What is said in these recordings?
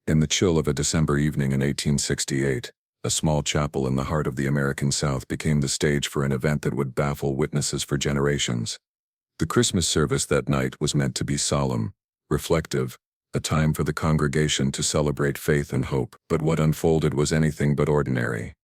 In the chill of a December evening in 1868, a small chapel in the heart of the American South became the stage for an event that would baffle witnesses for generations. The Christmas service that night was meant to be solemn, reflective, a time for the congregation to celebrate faith and hope, but what unfolded was anything but ordinary.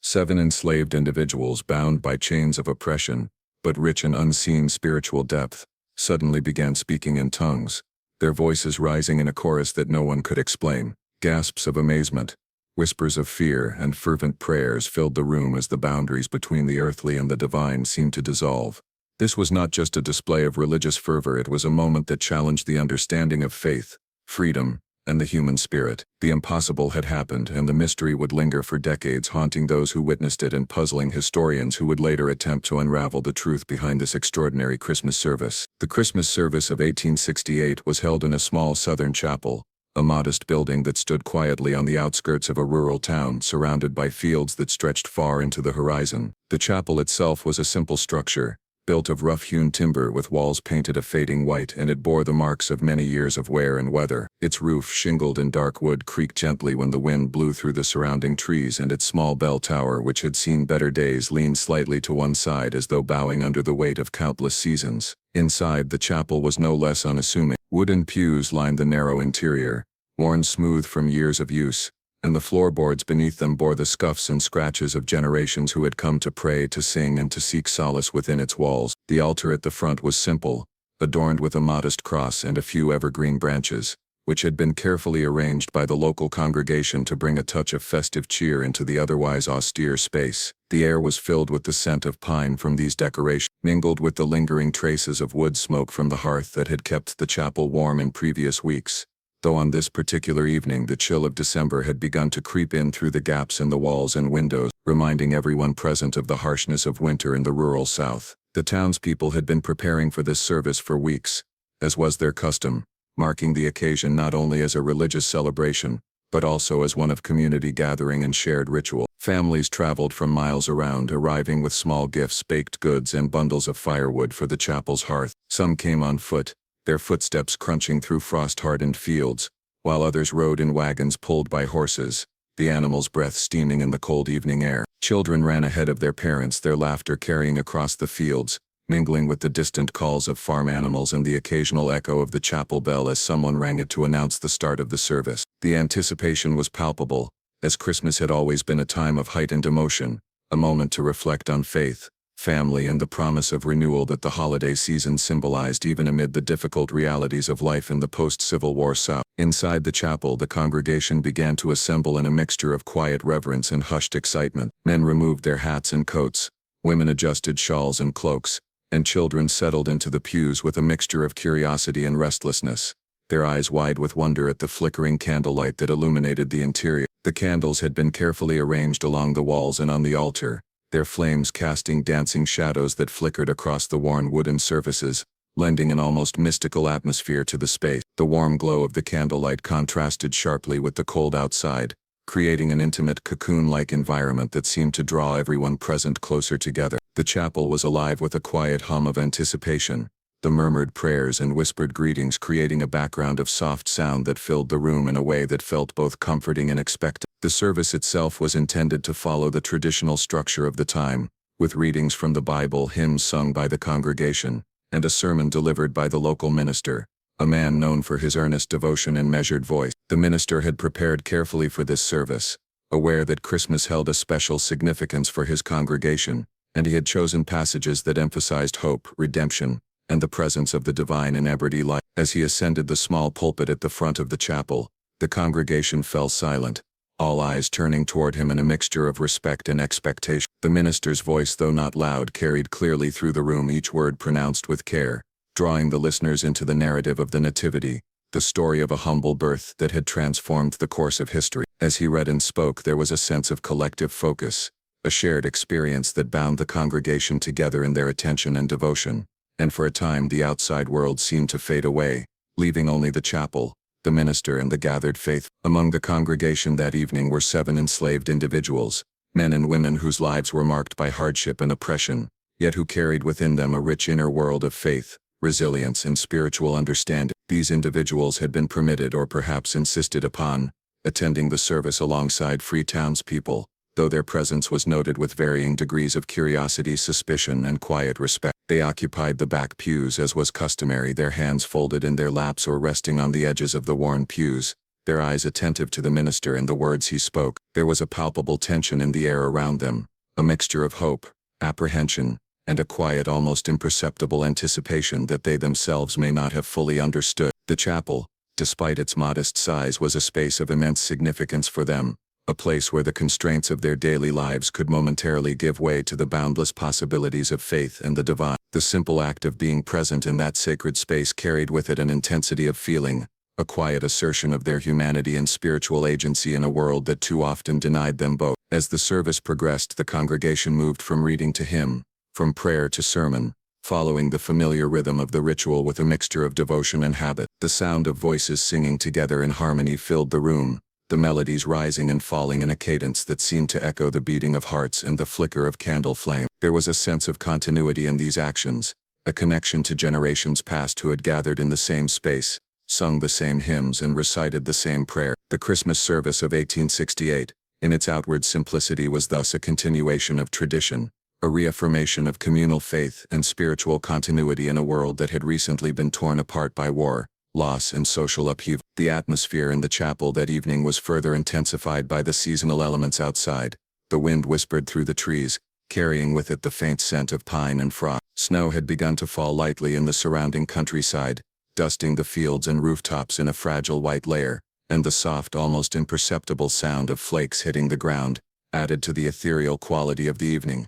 7 enslaved individuals bound by chains of oppression, but rich in unseen spiritual depth, suddenly began speaking in tongues, their voices rising in a chorus that no one could explain. Gasps of amazement, whispers of fear, and fervent prayers filled the room as the boundaries between the earthly and the divine seemed to dissolve. This was not just a display of religious fervor, it was a moment that challenged the understanding of faith, freedom, and the human spirit. The impossible had happened, and the mystery would linger for decades, haunting those who witnessed it and puzzling historians who would later attempt to unravel the truth behind this extraordinary Christmas service. The Christmas service of 1868 was held in a small southern chapel, a modest building that stood quietly on the outskirts of a rural town surrounded by fields that stretched far into the horizon. The chapel itself was a simple structure, built of rough-hewn timber with walls painted a fading white, and it bore the marks of many years of wear and weather. Its roof, shingled in dark wood, creaked gently when the wind blew through the surrounding trees, and its small bell tower, which had seen better days, leaned slightly to one side as though bowing under the weight of countless seasons. Inside, the chapel was no less unassuming. Wooden pews lined the narrow interior, worn smooth from years of use, and the floorboards beneath them bore the scuffs and scratches of generations who had come to pray, to sing, and to seek solace within its walls. The altar at the front was simple, adorned with a modest cross and a few evergreen branches, which had been carefully arranged by the local congregation to bring a touch of festive cheer into the otherwise austere space. The air was filled with the scent of pine from these decorations, mingled with the lingering traces of wood smoke from the hearth that had kept the chapel warm in previous weeks. Though on this particular evening the chill of December had begun to creep in through the gaps in the walls and windows, reminding everyone present of the harshness of winter in the rural South. The townspeople had been preparing for this service for weeks, as was their custom, marking the occasion not only as a religious celebration, but also as one of community gathering and shared ritual. Families traveled from miles around, arriving with small gifts, baked goods, and bundles of firewood for the chapel's hearth. Some came on foot, their footsteps crunching through frost-hardened fields, while others rode in wagons pulled by horses, the animals' breath steaming in the cold evening air. Children ran ahead of their parents, their laughter carrying across the fields, mingling with the distant calls of farm animals and the occasional echo of the chapel bell as someone rang it to announce the start of the service. The anticipation was palpable, as Christmas had always been a time of heightened emotion, a moment to reflect on faith, family, and the promise of renewal that the holiday season symbolized even amid the difficult realities of life in the post-Civil War South. Inside the chapel, the congregation began to assemble in a mixture of quiet reverence and hushed excitement. Men removed their hats and coats, women adjusted shawls and cloaks, and children settled into the pews with a mixture of curiosity and restlessness, their eyes wide with wonder at the flickering candlelight that illuminated the interior. The candles had been carefully arranged along the walls and on the altar, their flames casting dancing shadows that flickered across the worn wooden surfaces, lending an almost mystical atmosphere to the space. The warm glow of the candlelight contrasted sharply with the cold outside, creating an intimate, cocoon-like environment that seemed to draw everyone present closer together. The chapel was alive with a quiet hum of anticipation, the murmured prayers and whispered greetings creating a background of soft sound that filled the room in a way that felt both comforting and expectant. The service itself was intended to follow the traditional structure of the time, with readings from the Bible, hymns sung by the congregation, and a sermon delivered by the local minister, a man known for his earnest devotion and measured voice. The minister had prepared carefully for this service, aware that Christmas held a special significance for his congregation, and he had chosen passages that emphasized hope, redemption, and the presence of the divine in everyday life. As he ascended the small pulpit at the front of the chapel, the congregation fell silent, all eyes turning toward him in a mixture of respect and expectation. The minister's voice, though not loud, carried clearly through the room, each word pronounced with care, drawing the listeners into the narrative of the Nativity, the story of a humble birth that had transformed the course of history. As he read and spoke, there was a sense of collective focus, a shared experience that bound the congregation together in their attention and devotion. And for a time the outside world seemed to fade away, leaving only the chapel, the minister, and the gathered faithful. Among the congregation that evening were 7 enslaved individuals, men and women whose lives were marked by hardship and oppression, yet who carried within them a rich inner world of faith, resilience, and spiritual understanding. These individuals had been permitted, or perhaps insisted upon, attending the service alongside free townspeople, though their presence was noted with varying degrees of curiosity, suspicion, and quiet respect. They occupied the back pews as was customary, their hands folded in their laps or resting on the edges of the worn pews, their eyes attentive to the minister and the words he spoke. There was a palpable tension in the air around them, a mixture of hope, apprehension, and a quiet, almost imperceptible anticipation that they themselves may not have fully understood. The chapel, despite its modest size, was a space of immense significance for them, a place where the constraints of their daily lives could momentarily give way to the boundless possibilities of faith and the divine. The simple act of being present in that sacred space carried with it an intensity of feeling, a quiet assertion of their humanity and spiritual agency in a world that too often denied them both. As the service progressed, the congregation moved from reading to hymn, from prayer to sermon, following the familiar rhythm of the ritual with a mixture of devotion and habit. The sound of voices singing together in harmony filled the room, the melodies rising and falling in a cadence that seemed to echo the beating of hearts and the flicker of candle flame. There was a sense of continuity in these actions, a connection to generations past who had gathered in the same space, sung the same hymns, and recited the same prayer. The Christmas service of 1868, in its outward simplicity, was thus a continuation of tradition, a reaffirmation of communal faith and spiritual continuity in a world that had recently been torn apart by war, loss, and social upheaval. The atmosphere in the chapel that evening was further intensified by the seasonal elements outside. The wind whispered through the trees, carrying with it the faint scent of pine and frost. Snow had begun to fall lightly in the surrounding countryside, dusting the fields and rooftops in a fragile white layer, and the soft, almost imperceptible sound of flakes hitting the ground added to the ethereal quality of the evening.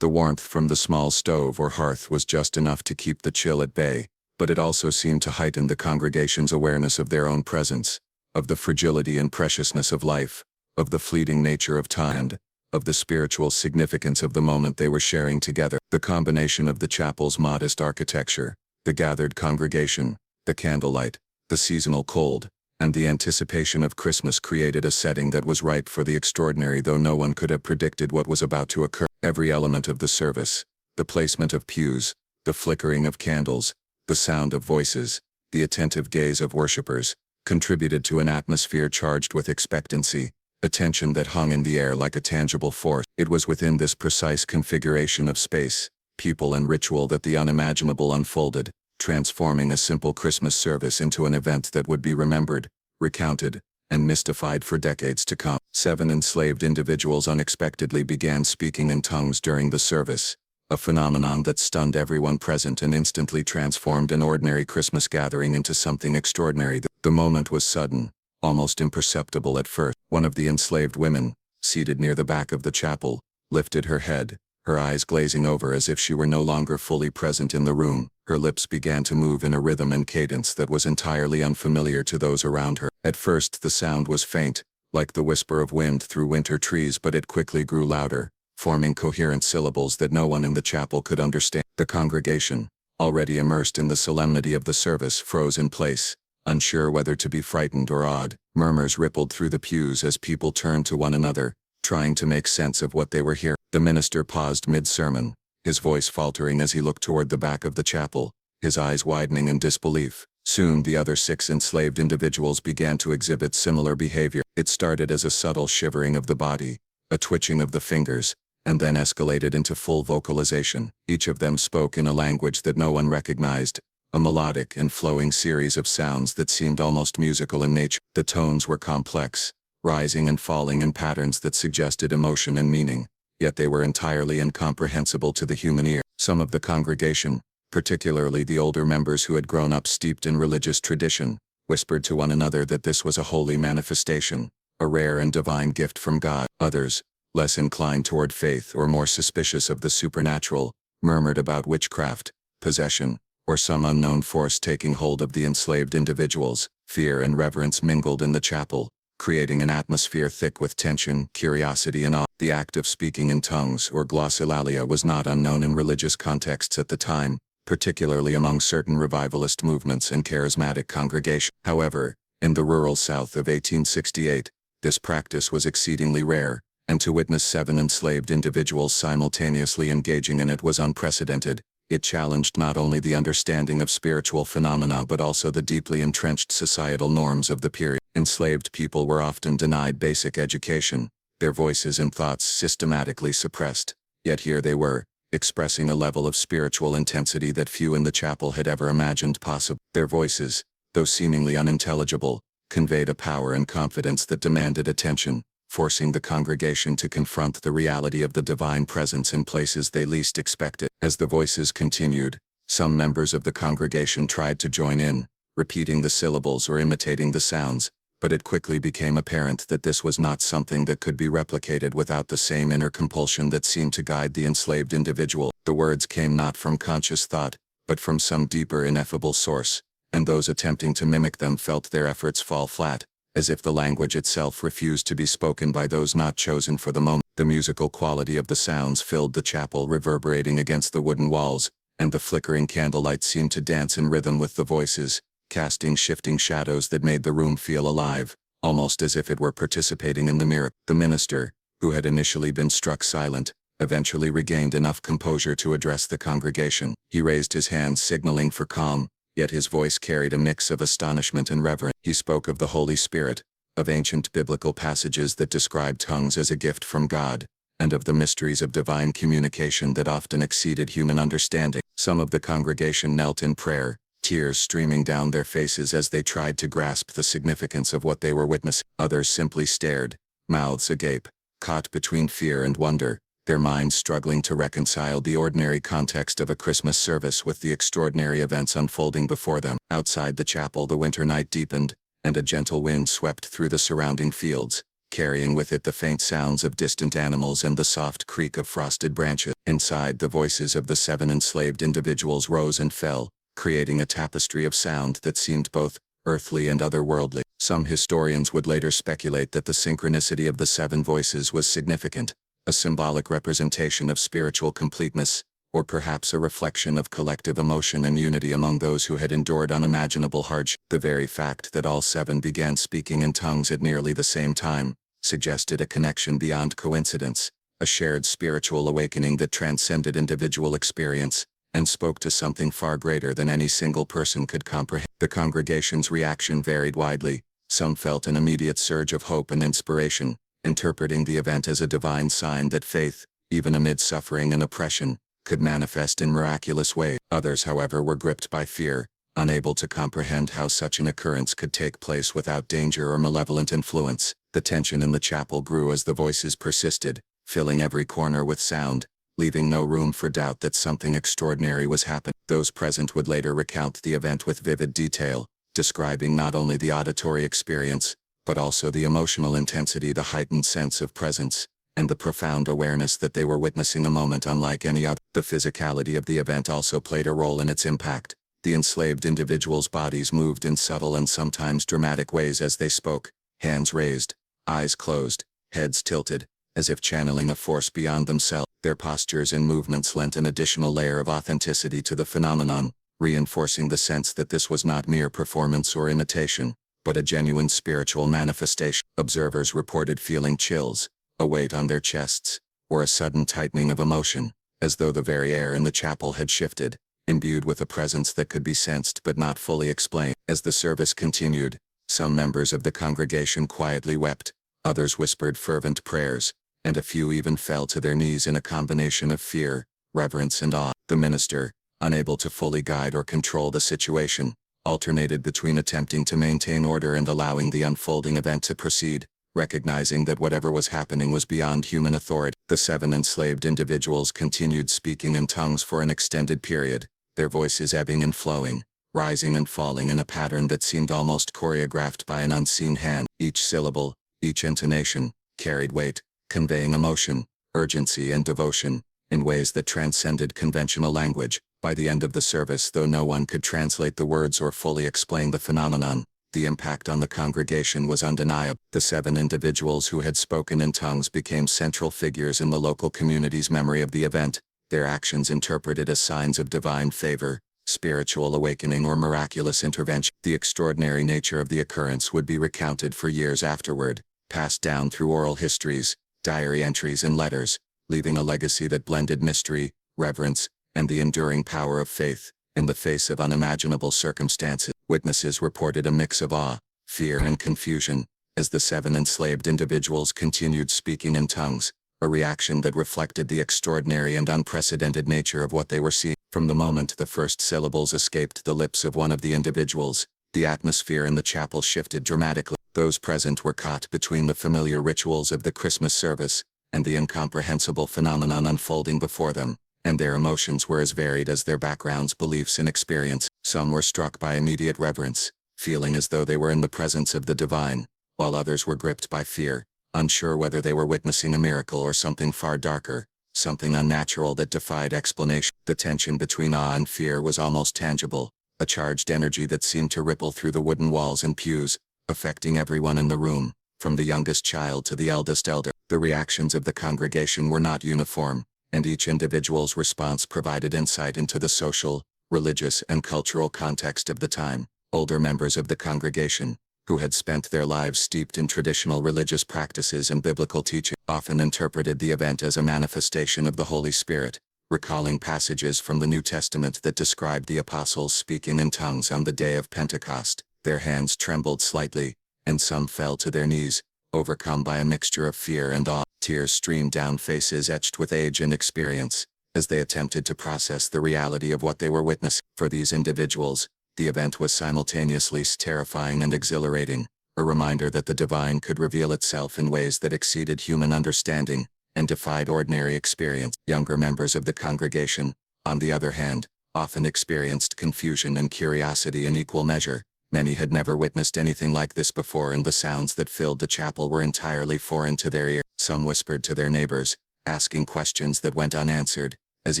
The warmth from the small stove or hearth was just enough to keep the chill at bay, but it also seemed to heighten the congregation's awareness of their own presence, of the fragility and preciousness of life, of the fleeting nature of time, and of the spiritual significance of the moment they were sharing together. The combination of the chapel's modest architecture, the gathered congregation, the candlelight, the seasonal cold, and the anticipation of Christmas created a setting that was ripe for the extraordinary, though no one could have predicted what was about to occur. Every element of the service, the placement of pews, the flickering of candles, the sound of voices, the attentive gaze of worshippers, contributed to an atmosphere charged with expectancy, a tension that hung in the air like a tangible force. It was within this precise configuration of space, people, and ritual that the unimaginable unfolded, transforming a simple Christmas service into an event that would be remembered, recounted, and mystified for decades to come. 7 enslaved individuals unexpectedly began speaking in tongues during the service, a phenomenon that stunned everyone present and instantly transformed an ordinary Christmas gathering into something extraordinary. The moment was sudden, almost imperceptible at first. One of the enslaved women, seated near the back of the chapel, lifted her head, her eyes glazing over as if she were no longer fully present in the room. Her lips began to move in a rhythm and cadence that was entirely unfamiliar to those around her. At first the sound was faint, like the whisper of wind through winter trees, but it quickly grew louder, forming coherent syllables that no one in the chapel could understand. The congregation, already immersed in the solemnity of the service, froze in place, unsure whether to be frightened or awed. Murmurs rippled through the pews as people turned to one another, trying to make sense of what they were hearing. The minister paused mid-sermon, his voice faltering as he looked toward the back of the chapel, his eyes widening in disbelief. Soon the other 6 enslaved individuals began to exhibit similar behavior. It started as a subtle shivering of the body, a twitching of the fingers, and then escalated into full vocalization. Each of them spoke in a language that no one recognized, a melodic and flowing series of sounds that seemed almost musical in nature. The tones were complex, rising and falling in patterns that suggested emotion and meaning, yet they were entirely incomprehensible to the human ear. Some of the congregation, particularly the older members who had grown up steeped in religious tradition, whispered to one another that this was a holy manifestation, a rare and divine gift from God. Others, less inclined toward faith or more suspicious of the supernatural, murmured about witchcraft, possession, or some unknown force taking hold of the enslaved individuals. Fear and reverence mingled in the chapel, creating an atmosphere thick with tension, curiosity, and awe. The act of speaking in tongues, or glossolalia, was not unknown in religious contexts at the time, particularly among certain revivalist movements and charismatic congregations. However, in the rural South of 1868, this practice was exceedingly rare, and to witness 7 enslaved individuals simultaneously engaging in it was unprecedented. It challenged not only the understanding of spiritual phenomena but also the deeply entrenched societal norms of the period. Enslaved people were often denied basic education, their voices and thoughts systematically suppressed, yet here they were, expressing a level of spiritual intensity that few in the chapel had ever imagined possible. Their voices, though seemingly unintelligible, conveyed a power and confidence that demanded attention, forcing the congregation to confront the reality of the divine presence in places they least expected. As the voices continued, some members of the congregation tried to join in, repeating the syllables or imitating the sounds, but it quickly became apparent that this was not something that could be replicated without the same inner compulsion that seemed to guide the enslaved individual. The words came not from conscious thought, but from some deeper ineffable source, and those attempting to mimic them felt their efforts fall flat, as if the language itself refused to be spoken by those not chosen for the moment. The musical quality of the sounds filled the chapel, reverberating against the wooden walls, and the flickering candlelight seemed to dance in rhythm with the voices, casting shifting shadows that made the room feel alive, almost as if it were participating in the miracle. The minister, who had initially been struck silent, eventually regained enough composure to address the congregation. He raised his hands, signaling for calm, yet his voice carried a mix of astonishment and reverence. He spoke of the Holy Spirit, of ancient biblical passages that described tongues as a gift from God, and of the mysteries of divine communication that often exceeded human understanding. Some of the congregation knelt in prayer, tears streaming down their faces as they tried to grasp the significance of what they were witnessing. Others simply stared, mouths agape, caught between fear and wonder, their minds struggling to reconcile the ordinary context of a Christmas service with the extraordinary events unfolding before them. Outside the chapel, the winter night deepened, and a gentle wind swept through the surrounding fields, carrying with it the faint sounds of distant animals and the soft creak of frosted branches. Inside, the voices of the 7 enslaved individuals rose and fell, creating a tapestry of sound that seemed both earthly and otherworldly. Some historians would later speculate that the synchronicity of the 7 voices was significant, a symbolic representation of spiritual completeness, or perhaps a reflection of collective emotion and unity among those who had endured unimaginable hardship. The very fact that all 7 began speaking in tongues at nearly the same time suggested a connection beyond coincidence, a shared spiritual awakening that transcended individual experience, and spoke to something far greater than any single person could comprehend. The congregation's reaction varied widely. Some felt an immediate surge of hope and inspiration, interpreting the event as a divine sign that faith, even amid suffering and oppression, could manifest in miraculous ways. Others, however, were gripped by fear, unable to comprehend how such an occurrence could take place without danger or malevolent influence. The tension in the chapel grew as the voices persisted, filling every corner with sound, leaving no room for doubt that something extraordinary was happening. Those present would later recount the event with vivid detail, describing not only the auditory experience, but also the emotional intensity, the heightened sense of presence, and the profound awareness that they were witnessing a moment unlike any other. The physicality of the event also played a role in its impact. The enslaved individuals' bodies moved in subtle and sometimes dramatic ways as they spoke, hands raised, eyes closed, heads tilted, as if channeling a force beyond themselves. Their postures and movements lent an additional layer of authenticity to the phenomenon, reinforcing the sense that this was not mere performance or imitation, but a genuine spiritual manifestation. Observers reported feeling chills, a weight on their chests, or a sudden tightening of emotion, as though the very air in the chapel had shifted, imbued with a presence that could be sensed but not fully explained. As the service continued, some members of the congregation quietly wept, others whispered fervent prayers, and a few even fell to their knees in a combination of fear, reverence and awe. The minister, unable to fully guide or control the situation, alternated between attempting to maintain order and allowing the unfolding event to proceed, recognizing that whatever was happening was beyond human authority. The 7 enslaved individuals continued speaking in tongues for an extended period, their voices ebbing and flowing, rising and falling in a pattern that seemed almost choreographed by an unseen hand. Each syllable, each intonation, carried weight, conveying emotion, urgency and devotion, in ways that transcended conventional language. By the end of the service, though no one could translate the words or fully explain the phenomenon, the impact on the congregation was undeniable. The 7 individuals who had spoken in tongues became central figures in the local community's memory of the event, their actions interpreted as signs of divine favor, spiritual awakening or miraculous intervention. The extraordinary nature of the occurrence would be recounted for years afterward, passed down through oral histories, diary entries and letters, leaving a legacy that blended mystery, reverence, and the enduring power of faith, in the face of unimaginable circumstances. Witnesses reported a mix of awe, fear and confusion, as the 7 enslaved individuals continued speaking in tongues, a reaction that reflected the extraordinary and unprecedented nature of what they were seeing. From the moment the first syllables escaped the lips of one of the individuals, the atmosphere in the chapel shifted dramatically. Those present were caught between the familiar rituals of the Christmas service and the incomprehensible phenomenon unfolding before them, and their emotions were as varied as their backgrounds, beliefs, and experience. Some were struck by immediate reverence, feeling as though they were in the presence of the divine, while others were gripped by fear, unsure whether they were witnessing a miracle or something far darker, something unnatural that defied explanation. The tension between awe and fear was almost tangible, a charged energy that seemed to ripple through the wooden walls and pews, affecting everyone in the room, from the youngest child to the eldest elder. The reactions of the congregation were not uniform, and each individual's response provided insight into the social, religious, and cultural context of the time. Older members of the congregation, who had spent their lives steeped in traditional religious practices and biblical teaching, often interpreted the event as a manifestation of the Holy Spirit, recalling passages from the New Testament that described the apostles speaking in tongues on the day of Pentecost. Their hands trembled slightly, and some fell to their knees, overcome by a mixture of fear and awe. Tears streamed down faces etched with age and experience, as they attempted to process the reality of what they were witnessing. For these individuals, the event was simultaneously terrifying and exhilarating, a reminder that the divine could reveal itself in ways that exceeded human understanding and defied ordinary experience. Younger members of the congregation, on the other hand, often experienced confusion and curiosity in equal measure. Many had never witnessed anything like this before, and the sounds that filled the chapel were entirely foreign to their ear. Some whispered to their neighbors, asking questions that went unanswered, as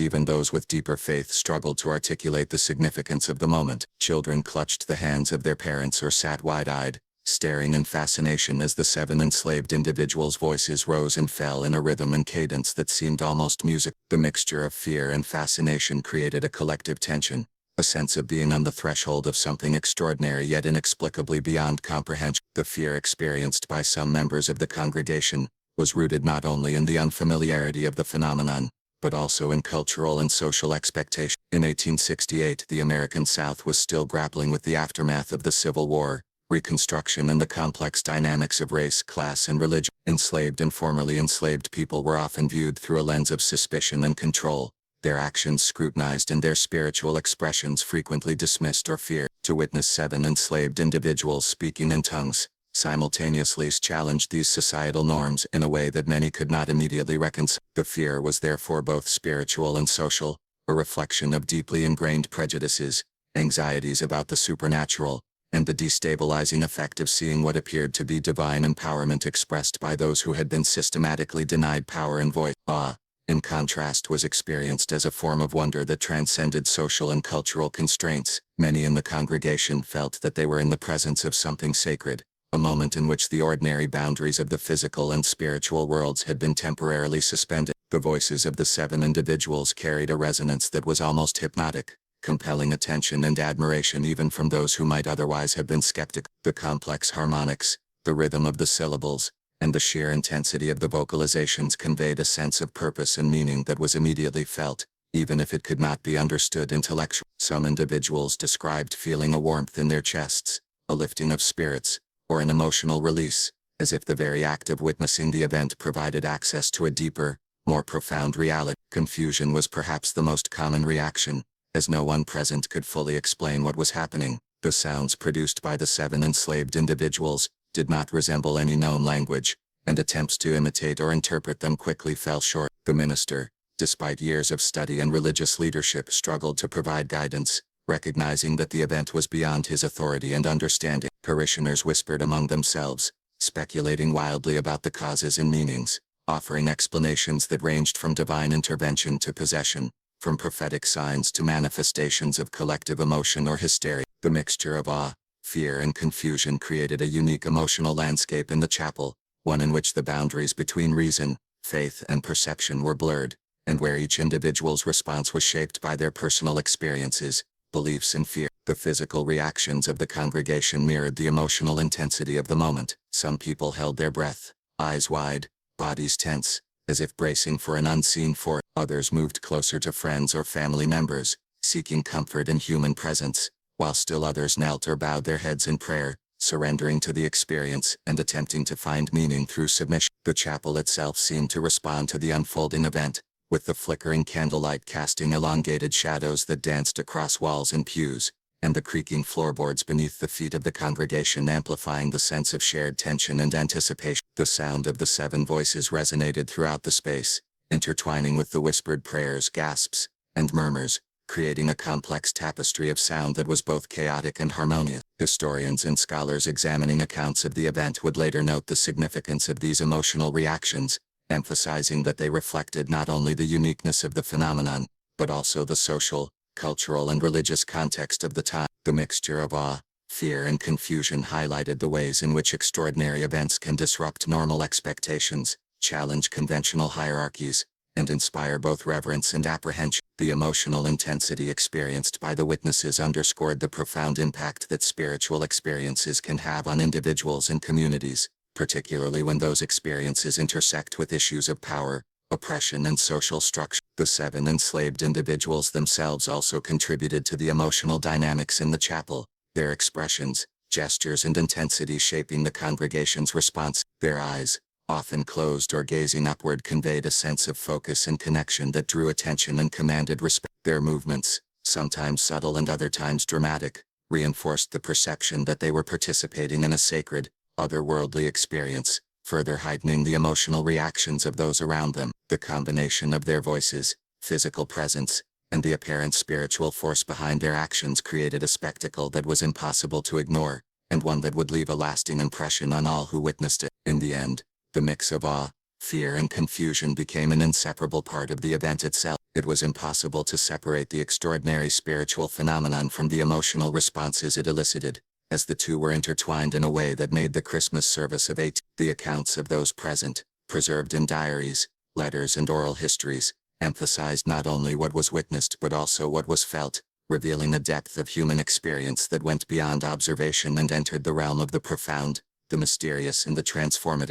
even those with deeper faith struggled to articulate the significance of the moment. Children clutched the hands of their parents or sat wide-eyed, staring in fascination as the 7 enslaved individuals' voices rose and fell in a rhythm and cadence that seemed almost music. The mixture of fear and fascination created a collective tension, a sense of being on the threshold of something extraordinary yet inexplicably beyond comprehension. The fear experienced by some members of the congregation was rooted not only in the unfamiliarity of the phenomenon, but also in cultural and social expectation. In 1868, the American South was still grappling with the aftermath of the Civil War, Reconstruction, and the complex dynamics of race, class, and religion. Enslaved and formerly enslaved people were often viewed through a lens of suspicion and control, their actions scrutinized and their spiritual expressions frequently dismissed or feared. To witness 7 enslaved individuals speaking in tongues simultaneously challenged these societal norms in a way that many could not immediately reconcile. The fear was therefore both spiritual and social, a reflection of deeply ingrained prejudices, anxieties about the supernatural, and the destabilizing effect of seeing what appeared to be divine empowerment expressed by those who had been systematically denied power and voice. Awe, in contrast, was experienced as a form of wonder that transcended social and cultural constraints. Many in the congregation felt that they were in the presence of something sacred, a moment in which the ordinary boundaries of the physical and spiritual worlds had been temporarily suspended. The voices of the 7 individuals carried a resonance that was almost hypnotic, compelling attention and admiration even from those who might otherwise have been skeptical. The complex harmonics, the rhythm of the syllables, and the sheer intensity of the vocalizations conveyed a sense of purpose and meaning that was immediately felt, even if it could not be understood intellectually. Some individuals described feeling a warmth in their chests, a lifting of spirits, or an emotional release, as if the very act of witnessing the event provided access to a deeper, more profound reality. Confusion was perhaps the most common reaction, as no one present could fully explain what was happening. The sounds produced by the 7 enslaved individuals did not resemble any known language, and attempts to imitate or interpret them quickly fell short. The minister, despite years of study and religious leadership, struggled to provide guidance, recognizing that the event was beyond his authority and understanding. Parishioners whispered among themselves, speculating wildly about the causes and meanings, offering explanations that ranged from divine intervention to possession, from prophetic signs to manifestations of collective emotion or hysteria. The mixture of awe, fear, and confusion created a unique emotional landscape in the chapel, one in which the boundaries between reason, faith, and perception were blurred, and where each individual's response was shaped by their personal experiences, beliefs, and fear. The physical reactions of the congregation mirrored the emotional intensity of the moment. Some people held their breath, eyes wide, bodies tense, as if bracing for an unseen force. Others moved closer to friends or family members, seeking comfort in human presence, while still others knelt or bowed their heads in prayer, surrendering to the experience and attempting to find meaning through submission. The chapel itself seemed to respond to the unfolding event, with the flickering candlelight casting elongated shadows that danced across walls and pews, and the creaking floorboards beneath the feet of the congregation amplifying the sense of shared tension and anticipation. The sound of the 7 voices resonated throughout the space, intertwining with the whispered prayers, gasps, and murmurs, creating a complex tapestry of sound that was both chaotic and harmonious. Historians and scholars examining accounts of the event would later note the significance of these emotional reactions, emphasizing that they reflected not only the uniqueness of the phenomenon, but also the social, cultural and religious context of the time. The mixture of awe, fear and confusion highlighted the ways in which extraordinary events can disrupt normal expectations, challenge conventional hierarchies, and inspire both reverence and apprehension. The emotional intensity experienced by the witnesses underscored the profound impact that spiritual experiences can have on individuals and communities, particularly when those experiences intersect with issues of power, oppression and social structure. The 7 enslaved individuals themselves also contributed to the emotional dynamics in the chapel, their expressions, gestures and intensity shaping the congregation's response. Their eyes, often closed or gazing upward, conveyed a sense of focus and connection that drew attention and commanded respect. Their movements, sometimes subtle and other times dramatic, reinforced the perception that they were participating in a sacred, otherworldly experience, further heightening the emotional reactions of those around them. The combination of their voices, physical presence, and the apparent spiritual force behind their actions created a spectacle that was impossible to ignore, and one that would leave a lasting impression on all who witnessed it. In the end, the mix of awe, fear and confusion became an inseparable part of the event itself. It was impossible to separate the extraordinary spiritual phenomenon from the emotional responses it elicited, as the two were intertwined in a way that made the Christmas service of the accounts of those present, preserved in diaries, letters and oral histories, emphasized not only what was witnessed but also what was felt, revealing a depth of human experience that went beyond observation and entered the realm of the profound, the mysterious and the transformative.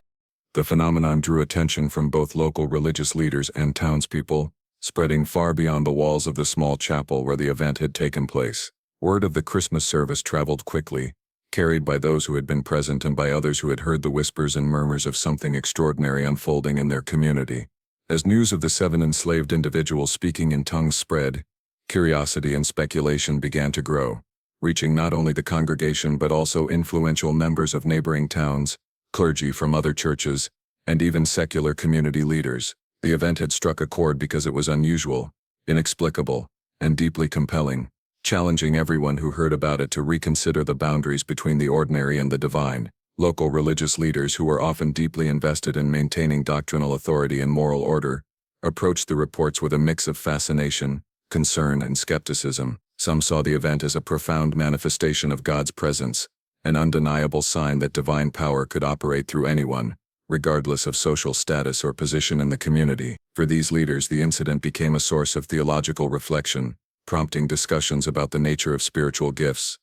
The phenomenon drew attention from both local religious leaders and townspeople, spreading far beyond the walls of the small chapel where the event had taken place. Word of the Christmas service traveled quickly, carried by those who had been present and by others who had heard the whispers and murmurs of something extraordinary unfolding in their community. As news of the 7 enslaved individuals speaking in tongues spread, curiosity and speculation began to grow, reaching not only the congregation but also influential members of neighboring towns, clergy from other churches, and even secular community leaders. The event had struck a chord because it was unusual, inexplicable, and deeply compelling, challenging everyone who heard about it to reconsider the boundaries between the ordinary and the divine. Local religious leaders who were often deeply invested in maintaining doctrinal authority and moral order, approached the reports with a mix of fascination, concern, and skepticism. Some saw the event as a profound manifestation of God's presence, an undeniable sign that divine power could operate through anyone, regardless of social status or position in the community. For these leaders, the incident became a source of theological reflection, prompting discussions about the nature of spiritual gifts,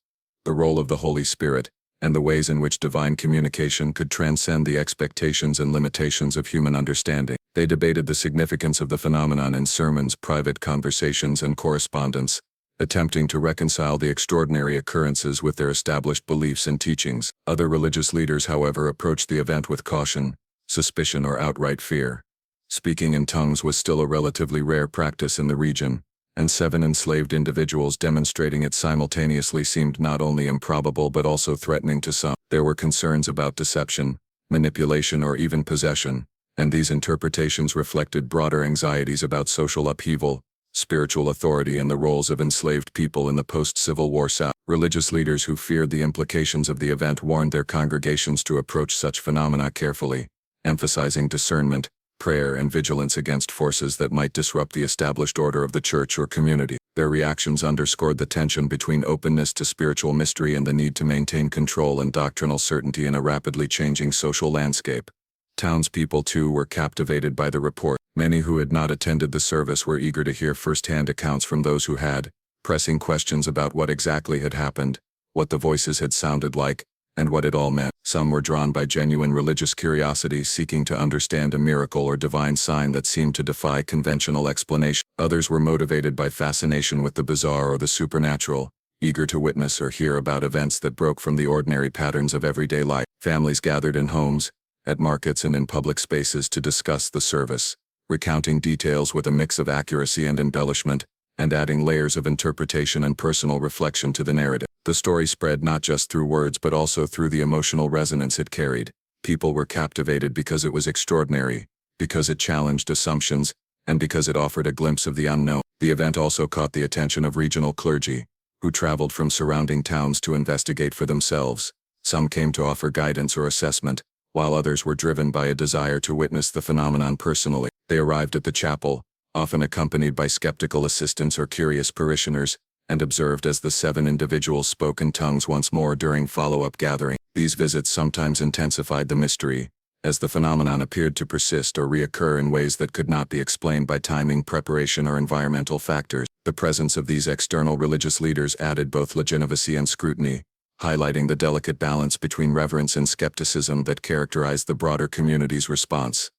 the role of the Holy Spirit, and the ways in which divine communication could transcend the expectations and limitations of human understanding. They debated the significance of the phenomenon in sermons, private conversations, and correspondence, attempting to reconcile the extraordinary occurrences with their established beliefs and teachings. Other religious leaders, however, approached the event with caution, suspicion, or outright fear. Speaking in tongues was still a relatively rare practice in the region, and 7 enslaved individuals demonstrating it simultaneously seemed not only improbable but also threatening to some. There were concerns about deception, manipulation, or even possession, and these interpretations reflected broader anxieties about social upheaval, spiritual authority, and the roles of enslaved people in the post-Civil War South. Religious leaders who feared the implications of the event warned their congregations to approach such phenomena carefully, emphasizing discernment, prayer, and vigilance against forces that might disrupt the established order of the church or community. Their reactions underscored the tension between openness to spiritual mystery and the need to maintain control and doctrinal certainty in a rapidly changing social landscape. Townspeople, too, were captivated by the report. Many who had not attended the service were eager to hear first-hand accounts from those who had, pressing questions about what exactly had happened, what the voices had sounded like, and what it all meant. Some were drawn by genuine religious curiosity, seeking to understand a miracle or divine sign that seemed to defy conventional explanation. Others were motivated by fascination with the bizarre or the supernatural, eager to witness or hear about events that broke from the ordinary patterns of everyday life. Families gathered in homes, at markets and in public spaces to discuss the service, recounting details with a mix of accuracy and embellishment, and adding layers of interpretation and personal reflection to the narrative. The story spread not just through words but also through the emotional resonance it carried. People were captivated because it was extraordinary, because it challenged assumptions, and because it offered a glimpse of the unknown. The event also caught the attention of regional clergy, who traveled from surrounding towns to investigate for themselves. Some came to offer guidance or assessment, while others were driven by a desire to witness the phenomenon personally. They arrived at the chapel, often accompanied by skeptical assistants or curious parishioners, and observed as the 7 individuals spoke in tongues once more during follow-up gathering. These visits sometimes intensified the mystery, as the phenomenon appeared to persist or reoccur in ways that could not be explained by timing, preparation, or environmental factors. The presence of these external religious leaders added both legitimacy and scrutiny, highlighting the delicate balance between reverence and skepticism that characterized the broader community's response.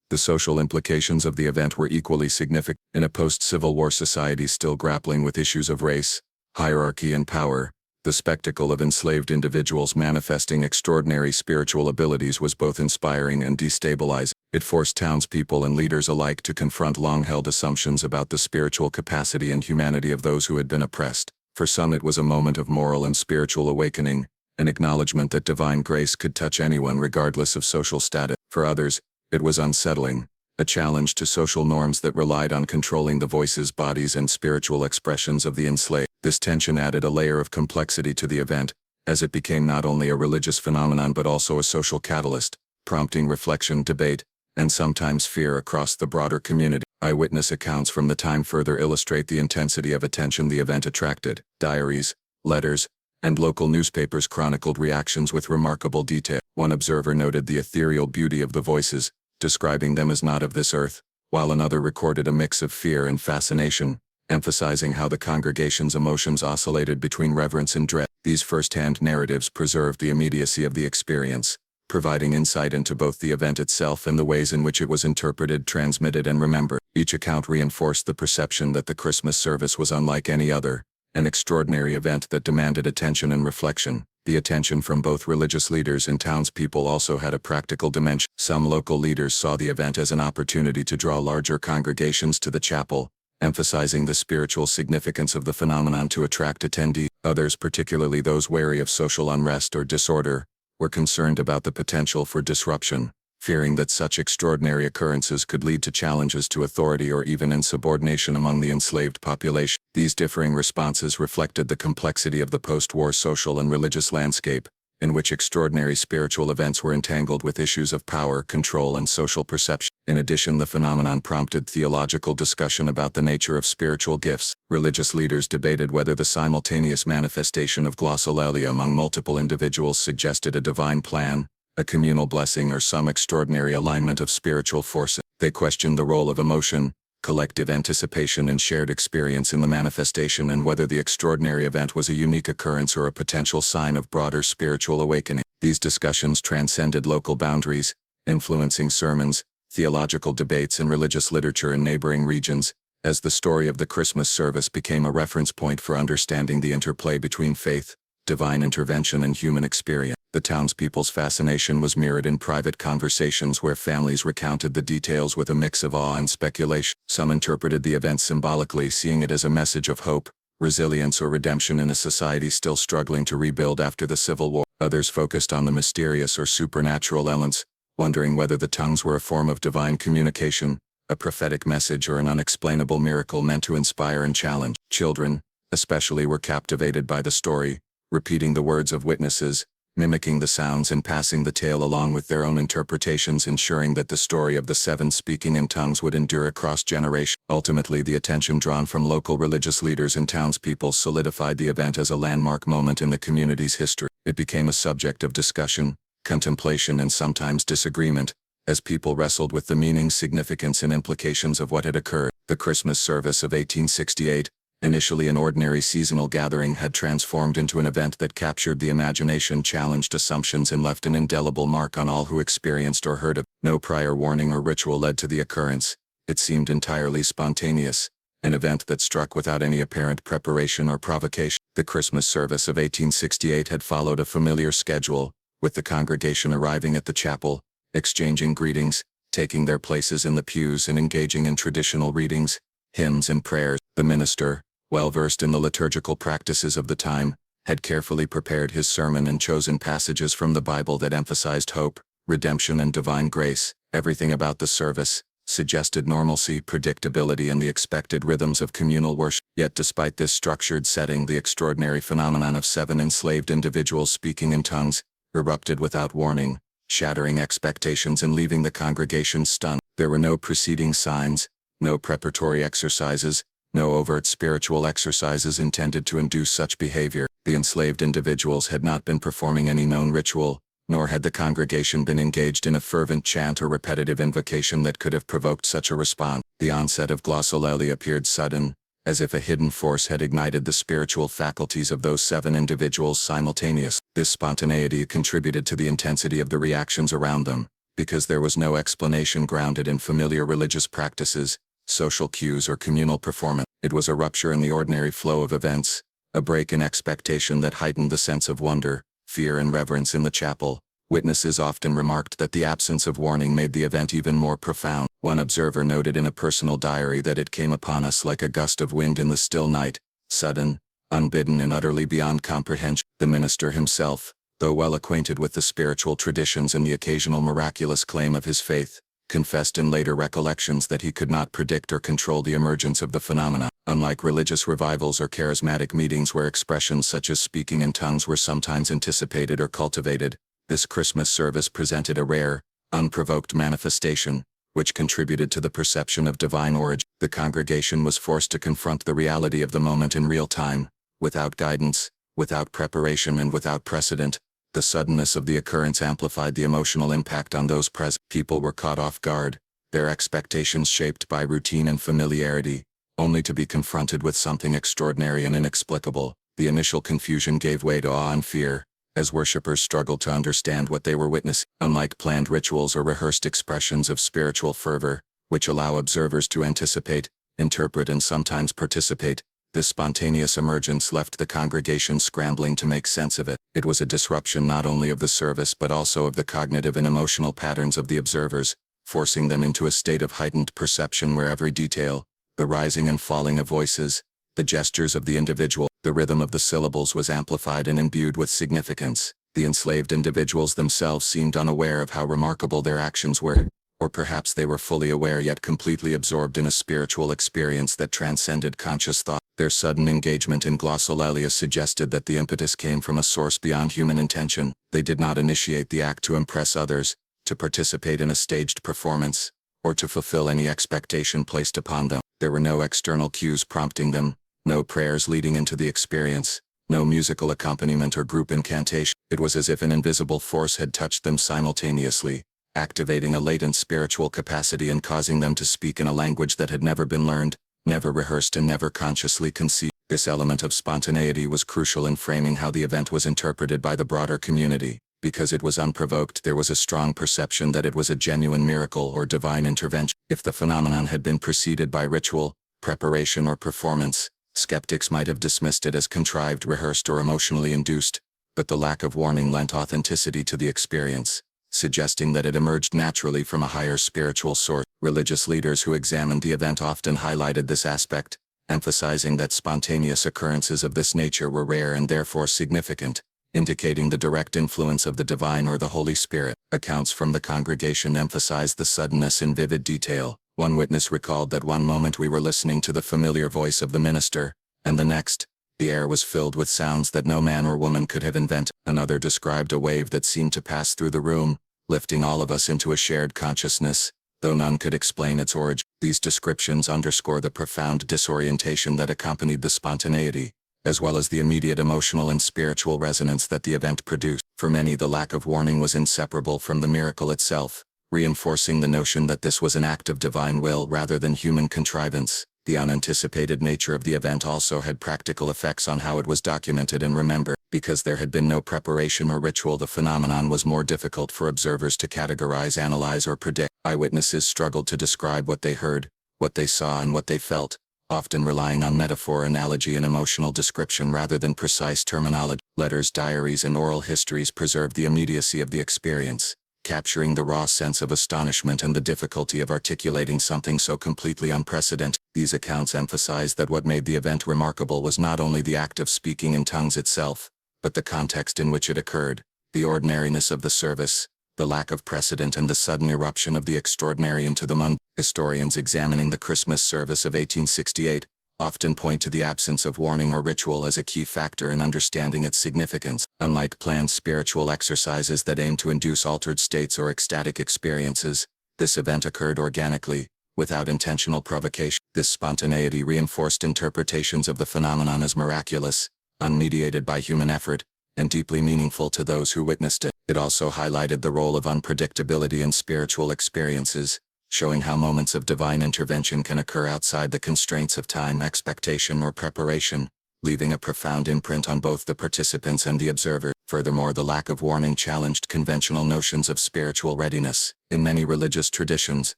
The social implications of the event were equally significant. In a post-Civil War society still grappling with issues of race, hierarchy, and power, the spectacle of enslaved individuals manifesting extraordinary spiritual abilities was both inspiring and destabilizing. It forced townspeople and leaders alike to confront long-held assumptions about the spiritual capacity and humanity of those who had been oppressed. For some it was a moment of moral and spiritual awakening, an acknowledgement that divine grace could touch anyone regardless of social status. For others, it was unsettling, a challenge to social norms that relied on controlling the voices, bodies, and spiritual expressions of the enslaved. This tension added a layer of complexity to the event, as it became not only a religious phenomenon but also a social catalyst, prompting reflection, debate, and sometimes fear across the broader community. Eyewitness accounts from the time further illustrate the intensity of attention the event attracted. Diaries, letters, and local newspapers chronicled reactions with remarkable detail. One observer noted the ethereal beauty of the voices, describing them as not of this earth, while another recorded a mix of fear and fascination, emphasizing how the congregation's emotions oscillated between reverence and dread. These first-hand narratives preserved the immediacy of the experience, providing insight into both the event itself and the ways in which it was interpreted, transmitted, and remembered. Each account reinforced the perception that the Christmas service was unlike any other, an extraordinary event that demanded attention and reflection. The attention from both religious leaders and townspeople also had a practical dimension. Some local leaders saw the event as an opportunity to draw larger congregations to the chapel, emphasizing the spiritual significance of the phenomenon to attract attendees. Others, particularly those wary of social unrest or disorder, were concerned about the potential for disruption, fearing that such extraordinary occurrences could lead to challenges to authority or even insubordination among the enslaved population. These differing responses reflected the complexity of the post-war social and religious landscape, in which extraordinary spiritual events were entangled with issues of power, control, and social perception. In addition, the phenomenon prompted theological discussion about the nature of spiritual gifts. Religious leaders debated whether the simultaneous manifestation of glossolalia among multiple individuals suggested a divine plan, a communal blessing, or some extraordinary alignment of spiritual forces. They questioned the role of emotion, collective anticipation, and shared experience in the manifestation, and whether the extraordinary event was a unique occurrence or a potential sign of broader spiritual awakening. These discussions transcended local boundaries, influencing sermons, theological debates, and religious literature in neighboring regions, as the story of the Christmas service became a reference point for understanding the interplay between faith, divine intervention, and human experience. The townspeople's fascination was mirrored in private conversations where families recounted the details with a mix of awe and speculation. Some interpreted the event symbolically, seeing it as a message of hope, resilience, or redemption in a society still struggling to rebuild after the Civil War. Others focused on the mysterious or supernatural elements, wondering whether the tongues were a form of divine communication, a prophetic message, or an unexplainable miracle meant to inspire and challenge. Children, especially, were captivated by the story, repeating the words of witnesses, mimicking the sounds, and passing the tale along with their own interpretations, ensuring that the story of the 7 speaking in tongues would endure across generations. Ultimately, the attention drawn from local religious leaders and townspeople solidified the event as a landmark moment in the community's history. It became a subject of discussion, contemplation, and sometimes disagreement, as people wrestled with the meaning, significance, and implications of what had occurred. The Christmas service of 1868, initially an ordinary seasonal gathering, had transformed into an event that captured the imagination, challenged assumptions, and left an indelible mark on all who experienced or heard of it. No prior warning or ritual led to the occurrence. It seemed entirely spontaneous, an event that struck without any apparent preparation or provocation. The Christmas service of 1868 had followed a familiar schedule, with the congregation arriving at the chapel, exchanging greetings, taking their places in the pews and engaging in traditional readings, hymns and prayers. The minister, well versed in the liturgical practices of the time, had carefully prepared his sermon and chosen passages from the Bible that emphasized hope, redemption and divine grace. Everything about the service suggested normalcy, predictability and the expected rhythms of communal worship. Yet despite this structured setting, the extraordinary phenomenon of 7 enslaved individuals speaking in tongues erupted without warning, shattering expectations and leaving the congregation stunned. There were no preceding signs, no preparatory exercises, no overt spiritual exercises intended to induce such behavior. The enslaved individuals had not been performing any known ritual, nor had the congregation been engaged in a fervent chant or repetitive invocation that could have provoked such a response. The onset of glossolalia appeared sudden, as if a hidden force had ignited the spiritual faculties of those 7 individuals simultaneously. This spontaneity contributed to the intensity of the reactions around them, because there was no explanation grounded in familiar religious practices, social cues or communal performance. It was a rupture in the ordinary flow of events, a break in expectation that heightened the sense of wonder, fear and reverence in the chapel. Witnesses often remarked that the absence of warning made the event even more profound. One observer noted in a personal diary that it came upon us like a gust of wind in the still night, sudden, unbidden and utterly beyond comprehension. The minister himself, though well acquainted with the spiritual traditions and the occasional miraculous claim of his faith, confessed in later recollections that he could not predict or control the emergence of the phenomena. Unlike religious revivals or charismatic meetings where expressions such as speaking in tongues were sometimes anticipated or cultivated, this Christmas service presented a rare, unprovoked manifestation, which contributed to the perception of divine origin. The congregation was forced to confront the reality of the moment in real time, without guidance, without preparation and without precedent. The suddenness of the occurrence amplified the emotional impact on those present. People were caught off guard, their expectations shaped by routine and familiarity, only to be confronted with something extraordinary and inexplicable. The initial confusion gave way to awe and fear, as worshippers struggled to understand what they were witnessing. Unlike planned rituals or rehearsed expressions of spiritual fervor, which allow observers to anticipate, interpret and sometimes participate, this spontaneous emergence left the congregation scrambling to make sense of it. It was a disruption not only of the service but also of the cognitive and emotional patterns of the observers, forcing them into a state of heightened perception where every detail, the rising and falling of voices, the gestures of the individual, the rhythm of the syllables was amplified and imbued with significance. The enslaved individuals themselves seemed unaware of how remarkable their actions were, or perhaps they were fully aware yet completely absorbed in a spiritual experience that transcended conscious thought. Their sudden engagement in glossolalia suggested that the impetus came from a source beyond human intention. They did not initiate the act to impress others, to participate in a staged performance, or to fulfill any expectation placed upon them. There were no external cues prompting them, no prayers leading into the experience, no musical accompaniment or group incantation. It was as if an invisible force had touched them simultaneously, activating a latent spiritual capacity and causing them to speak in a language that had never been learned, never rehearsed and never consciously conceived. This element of spontaneity was crucial in framing how the event was interpreted by the broader community. Because it was unprovoked, there was a strong perception that it was a genuine miracle or divine intervention. If the phenomenon had been preceded by ritual, preparation or performance, skeptics might have dismissed it as contrived, rehearsed or emotionally induced, but the lack of warning lent authenticity to the experience, suggesting that it emerged naturally from a higher spiritual source. Religious leaders who examined the event often highlighted this aspect, emphasizing that spontaneous occurrences of this nature were rare and therefore significant, indicating the direct influence of the divine or the Holy Spirit. Accounts from the congregation emphasized the suddenness in vivid detail. One witness recalled that one moment we were listening to the familiar voice of the minister, and the next, the air was filled with sounds that no man or woman could have invented. Another described a wave that seemed to pass through the room, lifting all of us into a shared consciousness, though none could explain its origin. These descriptions underscore the profound disorientation that accompanied the spontaneity, as well as the immediate emotional and spiritual resonance that the event produced. For many, the lack of warning was inseparable from the miracle itself, reinforcing the notion that this was an act of divine will rather than human contrivance. The unanticipated nature of the event also had practical effects on how it was documented and remembered. Because there had been no preparation or ritual, the phenomenon was more difficult for observers to categorize, analyze, or predict. Eyewitnesses struggled to describe what they heard, what they saw, and what they felt, often relying on metaphor, analogy, and emotional description rather than precise terminology. Letters, diaries, and oral histories preserve the immediacy of the experience, capturing the raw sense of astonishment and the difficulty of articulating something so completely unprecedented. These accounts emphasize that what made the event remarkable was not only the act of speaking in tongues itself, but the context in which it occurred, the ordinariness of the service, the lack of precedent, and the sudden eruption of the extraordinary into the mundane. Historians examining the Christmas service of 1868 often point to the absence of warning or ritual as a key factor in understanding its significance. Unlike planned spiritual exercises that aim to induce altered states or ecstatic experiences, this event occurred organically, without intentional provocation. This spontaneity reinforced interpretations of the phenomenon as miraculous, unmediated by human effort, and deeply meaningful to those who witnessed it. It also highlighted the role of unpredictability in spiritual experiences, showing how moments of divine intervention can occur outside the constraints of time, expectation, or preparation, leaving a profound imprint on both the participants and the observer. Furthermore, the lack of warning challenged conventional notions of spiritual readiness. In many religious traditions,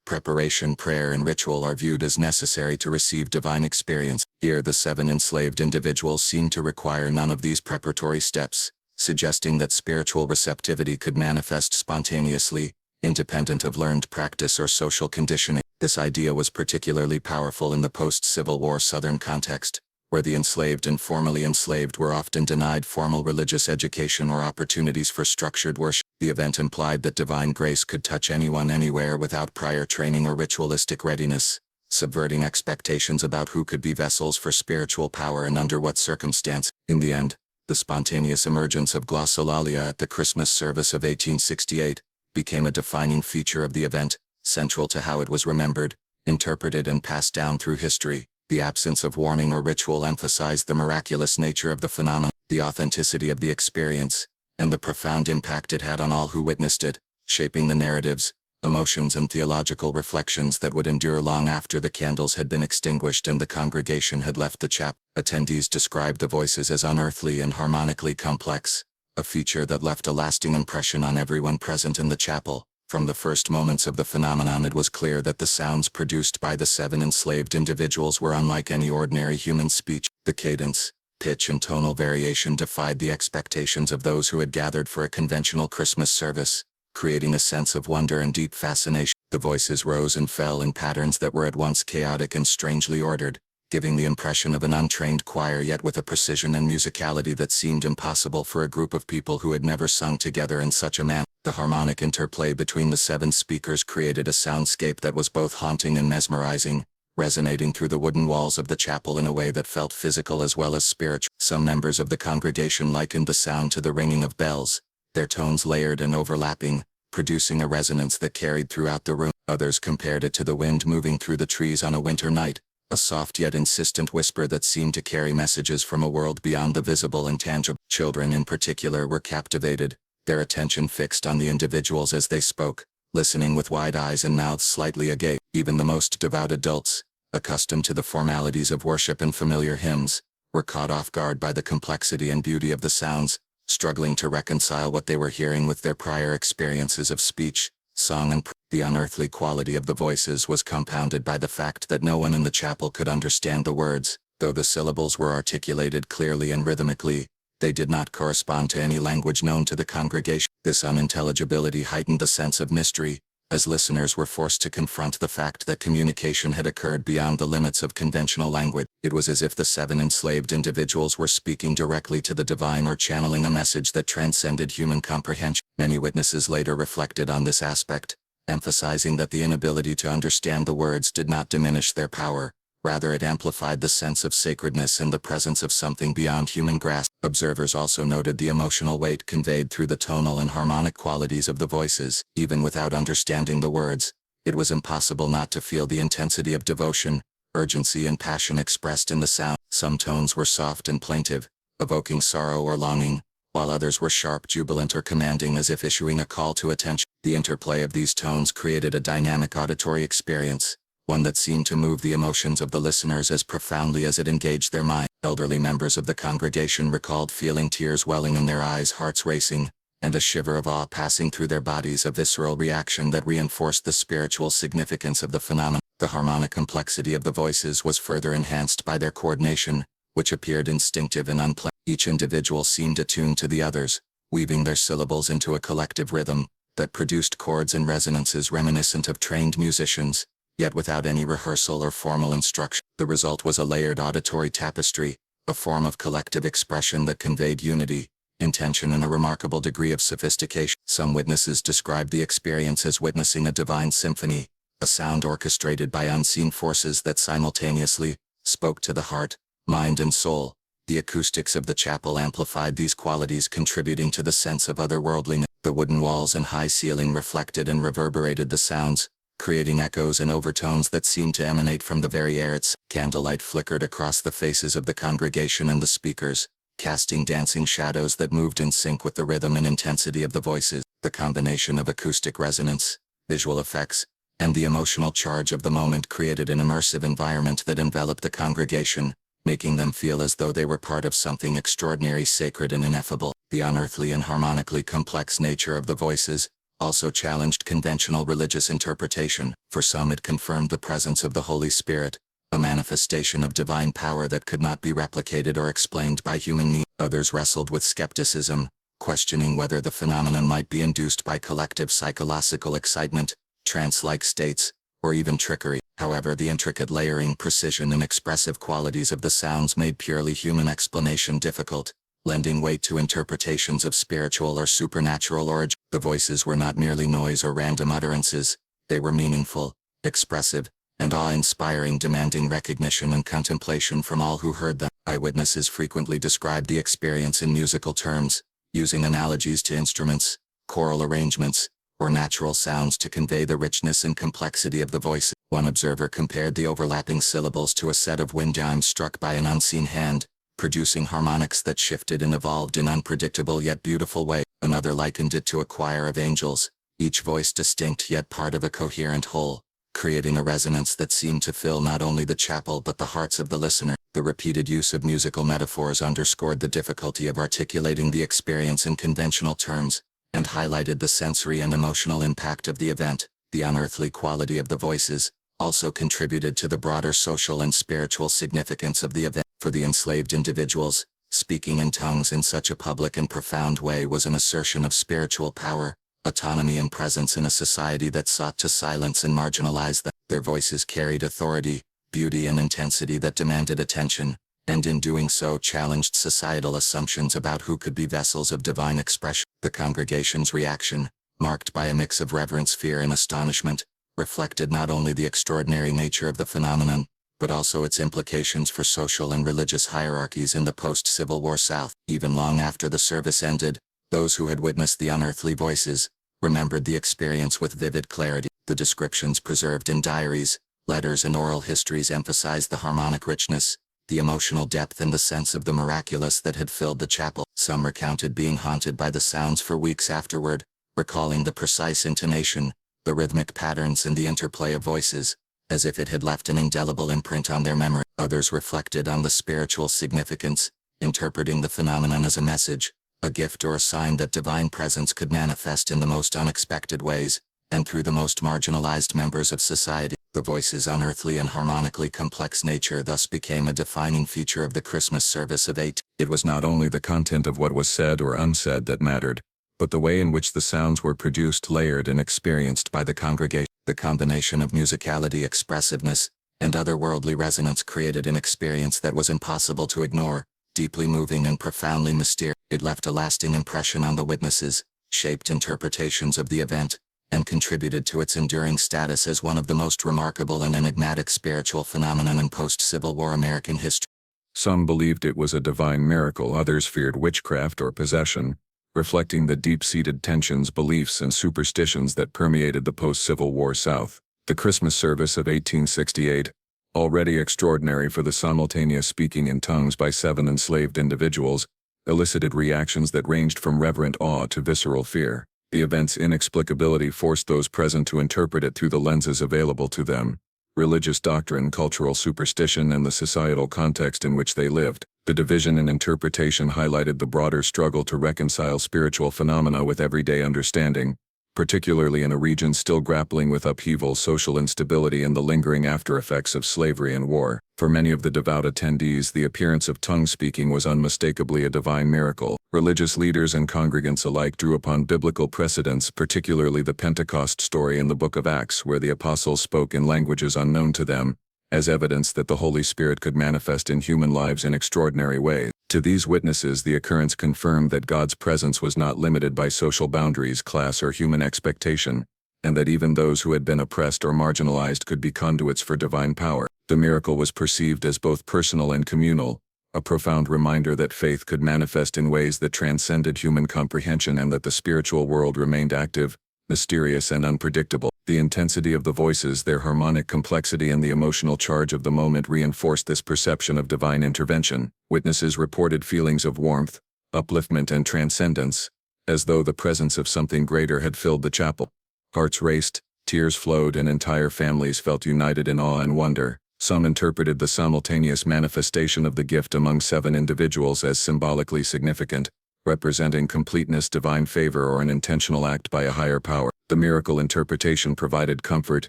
preparation, prayer, and ritual are viewed as necessary to receive divine experience. Here, the 7 enslaved individuals seem to require none of these preparatory steps, suggesting that spiritual receptivity could manifest spontaneously, independent of learned practice or social conditioning. This idea was particularly powerful in the post-Civil War Southern context, where the enslaved and formerly enslaved were often denied formal religious education or opportunities for structured worship. The event implied that divine grace could touch anyone anywhere without prior training or ritualistic readiness, subverting expectations about who could be vessels for spiritual power and under what circumstance. In the end, the spontaneous emergence of glossolalia at the Christmas service of 1868 became a defining feature of the event, central to how it was remembered, interpreted, and passed down through history. The absence of warning or ritual emphasized the miraculous nature of the phenomenon, the authenticity of the experience, and the profound impact it had on all who witnessed it, shaping the narratives, emotions, and theological reflections that would endure long after the candles had been extinguished and the congregation had left the chapel. Attendees described the voices as unearthly and harmonically complex, a feature that left a lasting impression on everyone present in the chapel. From the first moments of the phenomenon, it was clear that the sounds produced by the 7 enslaved individuals were unlike any ordinary human speech. The cadence, pitch, and tonal variation defied the expectations of those who had gathered for a conventional Christmas service, creating a sense of wonder and deep fascination. The voices rose and fell in patterns that were at once chaotic and strangely ordered, giving the impression of an untrained choir, yet with a precision and musicality that seemed impossible for a group of people who had never sung together in such a manner. The harmonic interplay between the 7 speakers created a soundscape that was both haunting and mesmerizing, resonating through the wooden walls of the chapel in a way that felt physical as well as spiritual. Some members of the congregation likened the sound to the ringing of bells, their tones layered and overlapping, producing a resonance that carried throughout the room. Others compared it to the wind moving through the trees on a winter night, a soft yet insistent whisper that seemed to carry messages from a world beyond the visible and tangible. Children in particular were captivated, their attention fixed on the individuals as they spoke, listening with wide eyes and mouths slightly agape. Even the most devout adults, accustomed to the formalities of worship and familiar hymns, were caught off guard by the complexity and beauty of the sounds, struggling to reconcile what they were hearing with their prior experiences of speech, song, and the unearthly quality of the voices was compounded by the fact that no one in the chapel could understand the words. Though the syllables were articulated clearly and rhythmically, they did not correspond to any language known to the congregation. This unintelligibility heightened the sense of mystery, as listeners were forced to confront the fact that communication had occurred beyond the limits of conventional language. It was as if the 7 enslaved individuals were speaking directly to the divine or channeling a message that transcended human comprehension. Many witnesses later reflected on this aspect, emphasizing that the inability to understand the words did not diminish their power. Rather, it amplified the sense of sacredness and the presence of something beyond human grasp. Observers also noted the emotional weight conveyed through the tonal and harmonic qualities of the voices. Even without understanding the words, it was impossible not to feel the intensity of devotion, urgency, and passion expressed in the sound. Some tones were soft and plaintive, evoking sorrow or longing, while others were sharp, jubilant, or commanding, as if issuing a call to attention. The interplay of these tones created a dynamic auditory experience, one that seemed to move the emotions of the listeners as profoundly as it engaged their mind. Elderly members of the congregation recalled feeling tears welling in their eyes, hearts racing, and a shiver of awe passing through their bodies, a visceral reaction that reinforced the spiritual significance of the phenomenon. The harmonic complexity of the voices was further enhanced by their coordination, which appeared instinctive and unplanned. Each individual seemed attuned to the others, weaving their syllables into a collective rhythm that produced chords and resonances reminiscent of trained musicians, yet without any rehearsal or formal instruction. The result was a layered auditory tapestry, a form of collective expression that conveyed unity, intention, and a remarkable degree of sophistication. Some witnesses described the experience as witnessing a divine symphony, a sound orchestrated by unseen forces that simultaneously spoke to the heart, mind, and soul. The acoustics of the chapel amplified these qualities, contributing to the sense of otherworldliness. The wooden walls and high ceiling reflected and reverberated the sounds, creating echoes and overtones that seemed to emanate from the very air itself. Candlelight flickered across the faces of the congregation and the speakers, casting dancing shadows that moved in sync with the rhythm and intensity of the voices. The combination of acoustic resonance, visual effects, and the emotional charge of the moment created an immersive environment that enveloped the congregation, making them feel as though they were part of something extraordinary, sacred, and ineffable. The unearthly and harmonically complex nature of the voices also challenged conventional religious interpretation. For some, it confirmed the presence of the Holy Spirit, a manifestation of divine power that could not be replicated or explained by human means. Others wrestled with skepticism, questioning whether the phenomenon might be induced by collective psychological excitement, trance-like states, or even trickery. However, the intricate layering, precision, and expressive qualities of the sounds made purely human explanation difficult, lending weight to interpretations of spiritual or supernatural origin. The voices were not merely noise or random utterances, they were meaningful, expressive, and awe-inspiring, demanding recognition and contemplation from all who heard them. Eyewitnesses frequently described the experience in musical terms, using analogies to instruments, choral arrangements, or natural sounds to convey the richness and complexity of the voice. One observer compared the overlapping syllables to a set of wind chimes struck by an unseen hand, producing harmonics that shifted and evolved in unpredictable yet beautiful ways. Another likened it to a choir of angels, each voice distinct yet part of a coherent whole, creating a resonance that seemed to fill not only the chapel but the hearts of the listener. The repeated use of musical metaphors underscored the difficulty of articulating the experience in conventional terms, and highlighted the sensory and emotional impact of the event. The unearthly quality of the voices also contributed to the broader social and spiritual significance of the event. For the enslaved individuals, speaking in tongues in such a public and profound way was an assertion of spiritual power, autonomy, and presence in a society that sought to silence and marginalize them. Their voices carried authority, beauty, and intensity that demanded attention, and in doing so challenged societal assumptions about who could be vessels of divine expression. The congregation's reaction, marked by a mix of reverence, fear, and astonishment, reflected not only the extraordinary nature of the phenomenon, but also its implications for social and religious hierarchies in the post-Civil War South. Even long after the service ended, those who had witnessed the unearthly voices remembered the experience with vivid clarity. The descriptions preserved in diaries, letters, and oral histories emphasized the harmonic richness, the emotional depth, and the sense of the miraculous that had filled the chapel. Some recounted being haunted by the sounds for weeks afterward, recalling the precise intonation, the rhythmic patterns, and the interplay of voices, as if it had left an indelible imprint on their memory. Others reflected on the spiritual significance, interpreting the phenomenon as a message, a gift, or a sign that divine presence could manifest in the most unexpected ways, and through the most marginalized members of society. The voices' unearthly and harmonically complex nature thus became a defining feature of the Christmas service of 18. It was not only the content of what was said or unsaid that mattered, but the way in which the sounds were produced, layered, and experienced by the congregation. The combination of musicality, expressiveness, and otherworldly resonance created an experience that was impossible to ignore, deeply moving and profoundly mysterious. It left a lasting impression on the witnesses, shaped interpretations of the event, and contributed to its enduring status as one of the most remarkable and enigmatic spiritual phenomena in post-Civil War American history. Some believed it was a divine miracle, others feared witchcraft or possession, reflecting the deep-seated tensions, beliefs, and superstitions that permeated the post-Civil War South. The Christmas service of 1868, already extraordinary for the simultaneous speaking in tongues by 7 enslaved individuals, elicited reactions that ranged from reverent awe to visceral fear. The event's inexplicability forced those present to interpret it through the lenses available to them: religious doctrine, cultural superstition, and the societal context in which they lived. The division in interpretation highlighted the broader struggle to reconcile spiritual phenomena with everyday understanding, particularly in a region still grappling with upheaval, social instability, and the lingering aftereffects of slavery and war. For many of the devout attendees, the appearance of tongue-speaking was unmistakably a divine miracle. Religious leaders and congregants alike drew upon biblical precedents, particularly the Pentecost story in the book of Acts, where the apostles spoke in languages unknown to them, as evidence that the Holy Spirit could manifest in human lives in extraordinary ways. To these witnesses, the occurrence confirmed that God's presence was not limited by social boundaries, class, or human expectation, and that even those who had been oppressed or marginalized could be conduits for divine power. The miracle was perceived as both personal and communal, a profound reminder that faith could manifest in ways that transcended human comprehension and that the spiritual world remained active, mysterious, and unpredictable. The intensity of the voices, their harmonic complexity, and the emotional charge of the moment reinforced this perception of divine intervention. Witnesses reported feelings of warmth, upliftment, and transcendence, as though the presence of something greater had filled the chapel. Hearts raced, tears flowed, and entire families felt united in awe and wonder. Some interpreted the simultaneous manifestation of the gift among 7 individuals as symbolically significant, representing completeness, divine favor, or an intentional act by a higher power. The miracle interpretation provided comfort,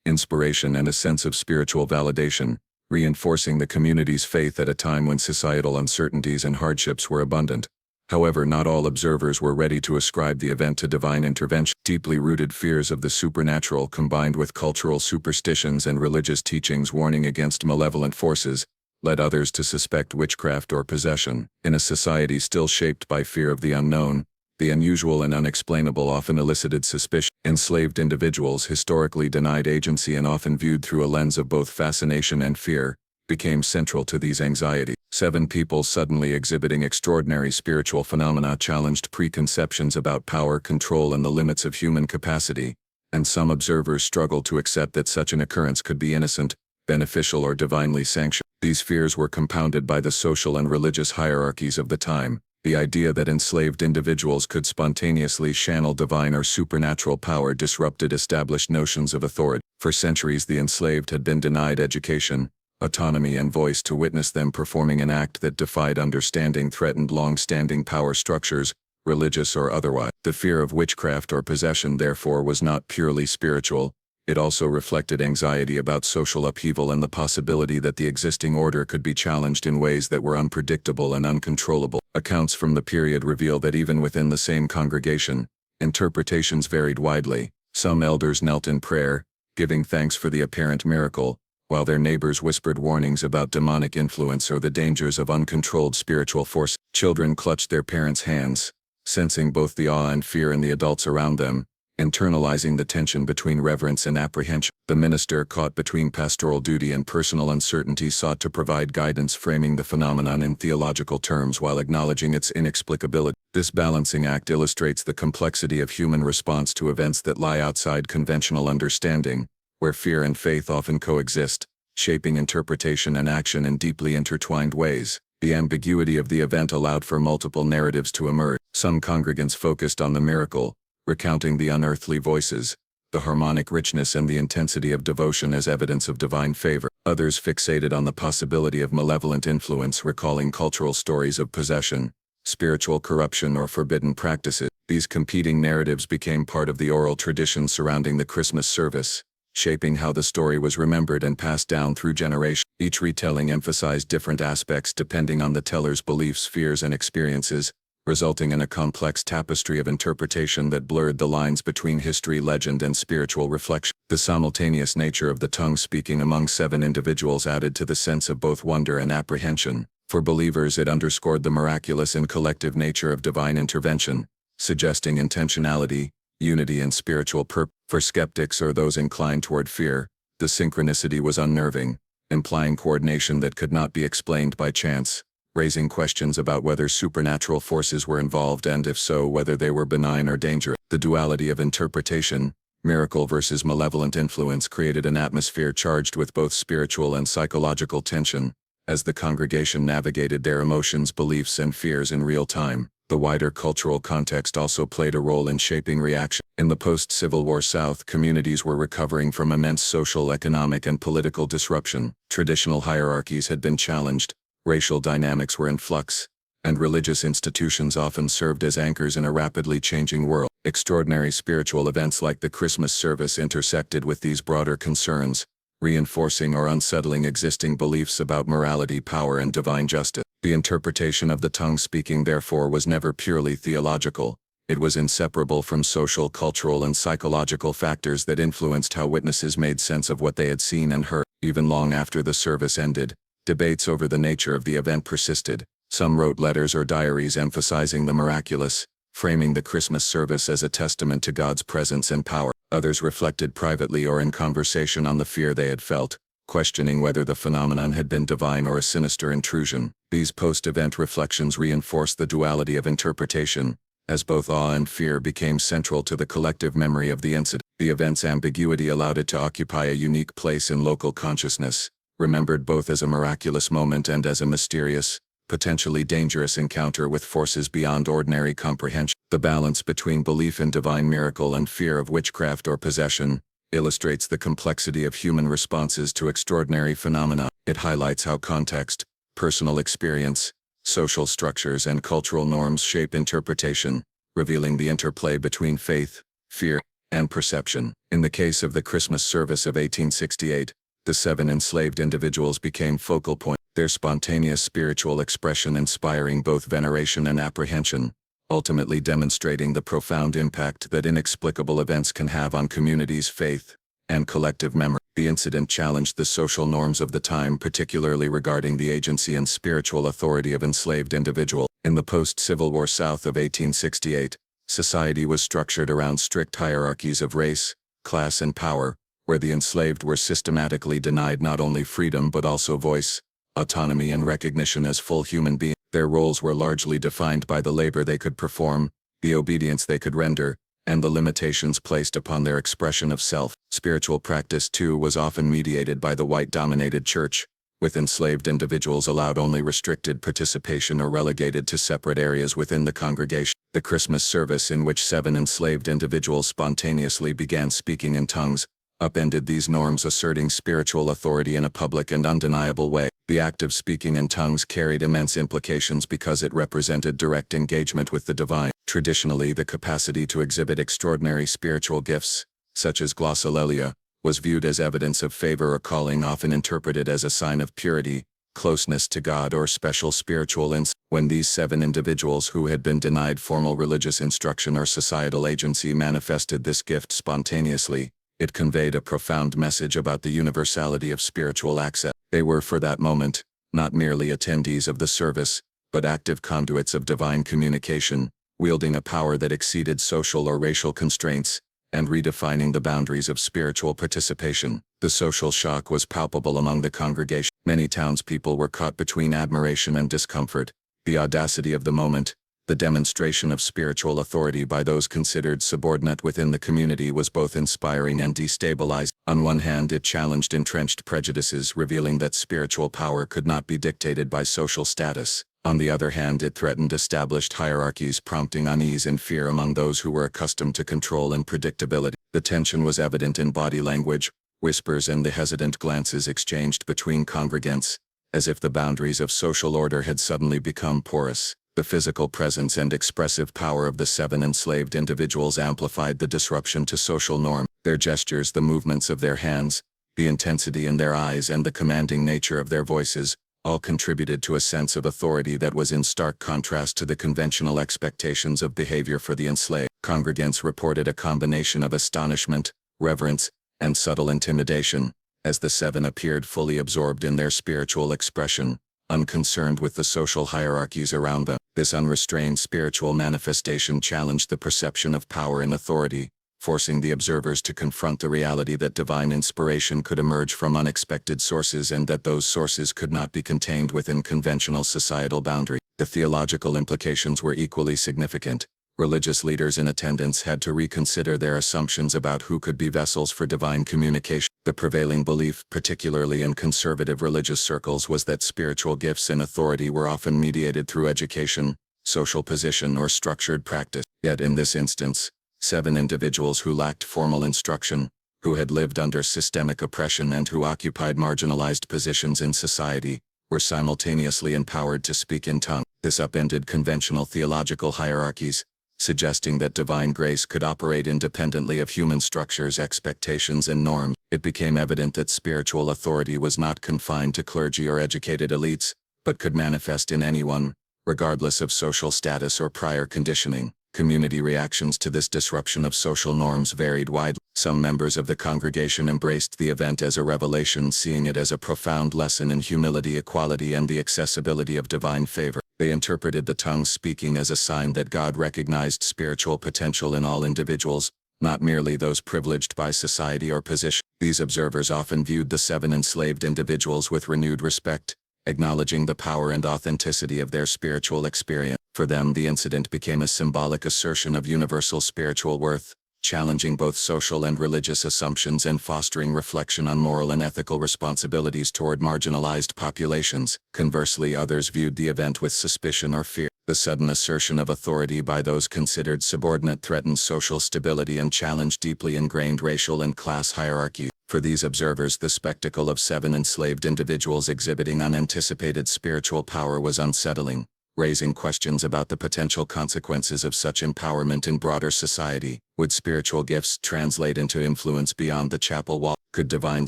inspiration, and a sense of spiritual validation, reinforcing the community's faith at a time when societal uncertainties and hardships were abundant. However, not all observers were ready to ascribe the event to divine intervention. Deeply rooted fears of the supernatural, combined with cultural superstitions and religious teachings warning against malevolent forces, led others to suspect witchcraft or possession. In a society still shaped by fear of the unknown, the unusual and unexplainable often elicited suspicion. Enslaved individuals, historically denied agency and often viewed through a lens of both fascination and fear, became central to these anxieties. 7 people suddenly exhibiting extraordinary spiritual phenomena challenged preconceptions about power, control, and the limits of human capacity, and some observers struggled to accept that such an occurrence could be innocent, beneficial, or divinely sanctioned. These fears were compounded by the social and religious hierarchies of the time. The idea that enslaved individuals could spontaneously channel divine or supernatural power disrupted established notions of authority. For centuries, the enslaved had been denied education, autonomy, and voice. To witness them performing an act that defied understanding threatened long-standing power structures, religious or otherwise. The fear of witchcraft or possession, therefore, was not purely spiritual. It also reflected anxiety about social upheaval and the possibility that the existing order could be challenged in ways that were unpredictable and uncontrollable. Accounts from the period reveal that even within the same congregation, interpretations varied widely. Some elders knelt in prayer, giving thanks for the apparent miracle, while their neighbors whispered warnings about demonic influence or the dangers of uncontrolled spiritual force. Children clutched their parents' hands, sensing both the awe and fear in the adults around them, internalizing the tension between reverence and apprehension. The minister, caught between pastoral duty and personal uncertainty, sought to provide guidance, framing the phenomenon in theological terms while acknowledging its inexplicability. This balancing act illustrates the complexity of human response to events that lie outside conventional understanding, where fear and faith often coexist, shaping interpretation and action in deeply intertwined ways. The ambiguity of the event allowed for multiple narratives to emerge. Some congregants focused on the miracle, recounting the unearthly voices, the harmonic richness, and the intensity of devotion as evidence of divine favor. Others fixated on the possibility of malevolent influence, recalling cultural stories of possession, spiritual corruption, or forbidden practices. These competing narratives became part of the oral tradition surrounding the Christmas service, shaping how the story was remembered and passed down through generations. Each retelling emphasized different aspects depending on the teller's beliefs, fears, and experiences, resulting in a complex tapestry of interpretation that blurred the lines between history, legend, and spiritual reflection. The simultaneous nature of the tongue speaking among 7 individuals added to the sense of both wonder and apprehension. For believers, it underscored the miraculous and collective nature of divine intervention, suggesting intentionality, unity, and spiritual purpose. For skeptics or those inclined toward fear, the synchronicity was unnerving, implying coordination that could not be explained by chance, raising questions about whether supernatural forces were involved and, if so, whether they were benign or dangerous. The duality of interpretation, miracle versus malevolent influence, created an atmosphere charged with both spiritual and psychological tension, as the congregation navigated their emotions, beliefs, and fears in real time. The wider cultural context also played a role in shaping reaction. In the post-Civil War South, communities were recovering from immense social, economic, and political disruption. Traditional hierarchies had been challenged, racial dynamics were in flux, and religious institutions often served as anchors in a rapidly changing world. Extraordinary spiritual events like the Christmas service intersected with these broader concerns, reinforcing or unsettling existing beliefs about morality, power, and divine justice. The interpretation of the tongue speaking, therefore, was never purely theological. It was inseparable from social, cultural, and psychological factors that influenced how witnesses made sense of what they had seen and heard. Even long after the service ended, debates over the nature of the event persisted. Some wrote letters or diaries emphasizing the miraculous, framing the Christmas service as a testament to God's presence and power. Others reflected privately or in conversation on the fear they had felt, questioning whether the phenomenon had been divine or a sinister intrusion. These post-event reflections reinforced the duality of interpretation, as both awe and fear became central to the collective memory of the incident. The event's ambiguity allowed it to occupy a unique place in local consciousness, remembered both as a miraculous moment and as a mysterious, potentially dangerous encounter with forces beyond ordinary comprehension. The balance between belief in divine miracle and fear of witchcraft or possession illustrates the complexity of human responses to extraordinary phenomena. It highlights how context, personal experience, social structures, and cultural norms shape interpretation, revealing the interplay between faith, fear, and perception. In the case of the Christmas service of 1868, the 7 enslaved individuals became focal points, their spontaneous spiritual expression inspiring both veneration and apprehension, ultimately demonstrating the profound impact that inexplicable events can have on communities' faith and collective memory. The incident challenged the social norms of the time, particularly regarding the agency and spiritual authority of enslaved individuals. In the post-Civil War South of 1868, society was structured around strict hierarchies of race, class, and power, where the enslaved were systematically denied not only freedom but also voice, autonomy, and recognition as full human beings. Their roles were largely defined by the labor they could perform, the obedience they could render, and the limitations placed upon their expression of self. Spiritual practice, too, was often mediated by the white-dominated church, with enslaved individuals allowed only restricted participation or relegated to separate areas within the congregation. The Christmas service, in which 7 enslaved individuals spontaneously began speaking in tongues, upended these norms, asserting spiritual authority in a public and undeniable way. The act of speaking in tongues carried immense implications because it represented direct engagement with the divine. Traditionally, the capacity to exhibit extraordinary spiritual gifts, such as glossolalia, was viewed as evidence of favor or calling, often interpreted as a sign of purity, closeness to God, or special spiritual insight. When these 7 individuals who had been denied formal religious instruction or societal agency manifested this gift spontaneously, it conveyed a profound message about the universality of spiritual access. They were, for that moment, not merely attendees of the service, but active conduits of divine communication, wielding a power that exceeded social or racial constraints, and redefining the boundaries of spiritual participation. The social shock was palpable among the congregation. Many townspeople were caught between admiration and discomfort. The audacity of the moment, the demonstration of spiritual authority by those considered subordinate within the community, was both inspiring and destabilizing. On one hand, it challenged entrenched prejudices, revealing that spiritual power could not be dictated by social status. On the other hand, it threatened established hierarchies, prompting unease and fear among those who were accustomed to control and predictability. The tension was evident in body language, whispers, and the hesitant glances exchanged between congregants, as if the boundaries of social order had suddenly become porous. The physical presence and expressive power of the 7 enslaved individuals amplified the disruption to social norm. Their gestures, the movements of their hands, the intensity in their eyes, and the commanding nature of their voices, all contributed to a sense of authority that was in stark contrast to the conventional expectations of behavior for the enslaved. Congregants reported a combination of astonishment, reverence, and subtle intimidation, as the 7 appeared fully absorbed in their spiritual expression, unconcerned with the social hierarchies around them. This unrestrained spiritual manifestation challenged the perception of power and authority, forcing the observers to confront the reality that divine inspiration could emerge from unexpected sources and that those sources could not be contained within conventional societal boundaries. The theological implications were equally significant. Religious leaders in attendance had to reconsider their assumptions about who could be vessels for divine communication. The prevailing belief, particularly in conservative religious circles, was that spiritual gifts and authority were often mediated through education, social position, or structured practice. Yet in this instance, 7 individuals who lacked formal instruction, who had lived under systemic oppression and who occupied marginalized positions in society, were simultaneously empowered to speak in tongues. This upended conventional theological hierarchies, suggesting that divine grace could operate independently of human structures, expectations, and norms. It became evident that spiritual authority was not confined to clergy or educated elites, but could manifest in anyone, regardless of social status or prior conditioning. Community reactions to this disruption of social norms varied widely. Some members of the congregation embraced the event as a revelation, seeing it as a profound lesson in humility, equality, and the accessibility of divine favor. They interpreted the tongues speaking as a sign that God recognized spiritual potential in all individuals, not merely those privileged by society or position. These observers often viewed the 7 enslaved individuals with renewed respect, acknowledging the power and authenticity of their spiritual experience. For them, the incident became a symbolic assertion of universal spiritual worth, challenging both social and religious assumptions and fostering reflection on moral and ethical responsibilities toward marginalized populations. Conversely, others viewed the event with suspicion or fear. The sudden assertion of authority by those considered subordinate threatened social stability and challenged deeply ingrained racial and class hierarchy. For these observers, the spectacle of 7 enslaved individuals exhibiting unanticipated spiritual power was unsettling, raising questions about the potential consequences of such empowerment in broader society. Would spiritual gifts translate into influence beyond the chapel wall? Could divine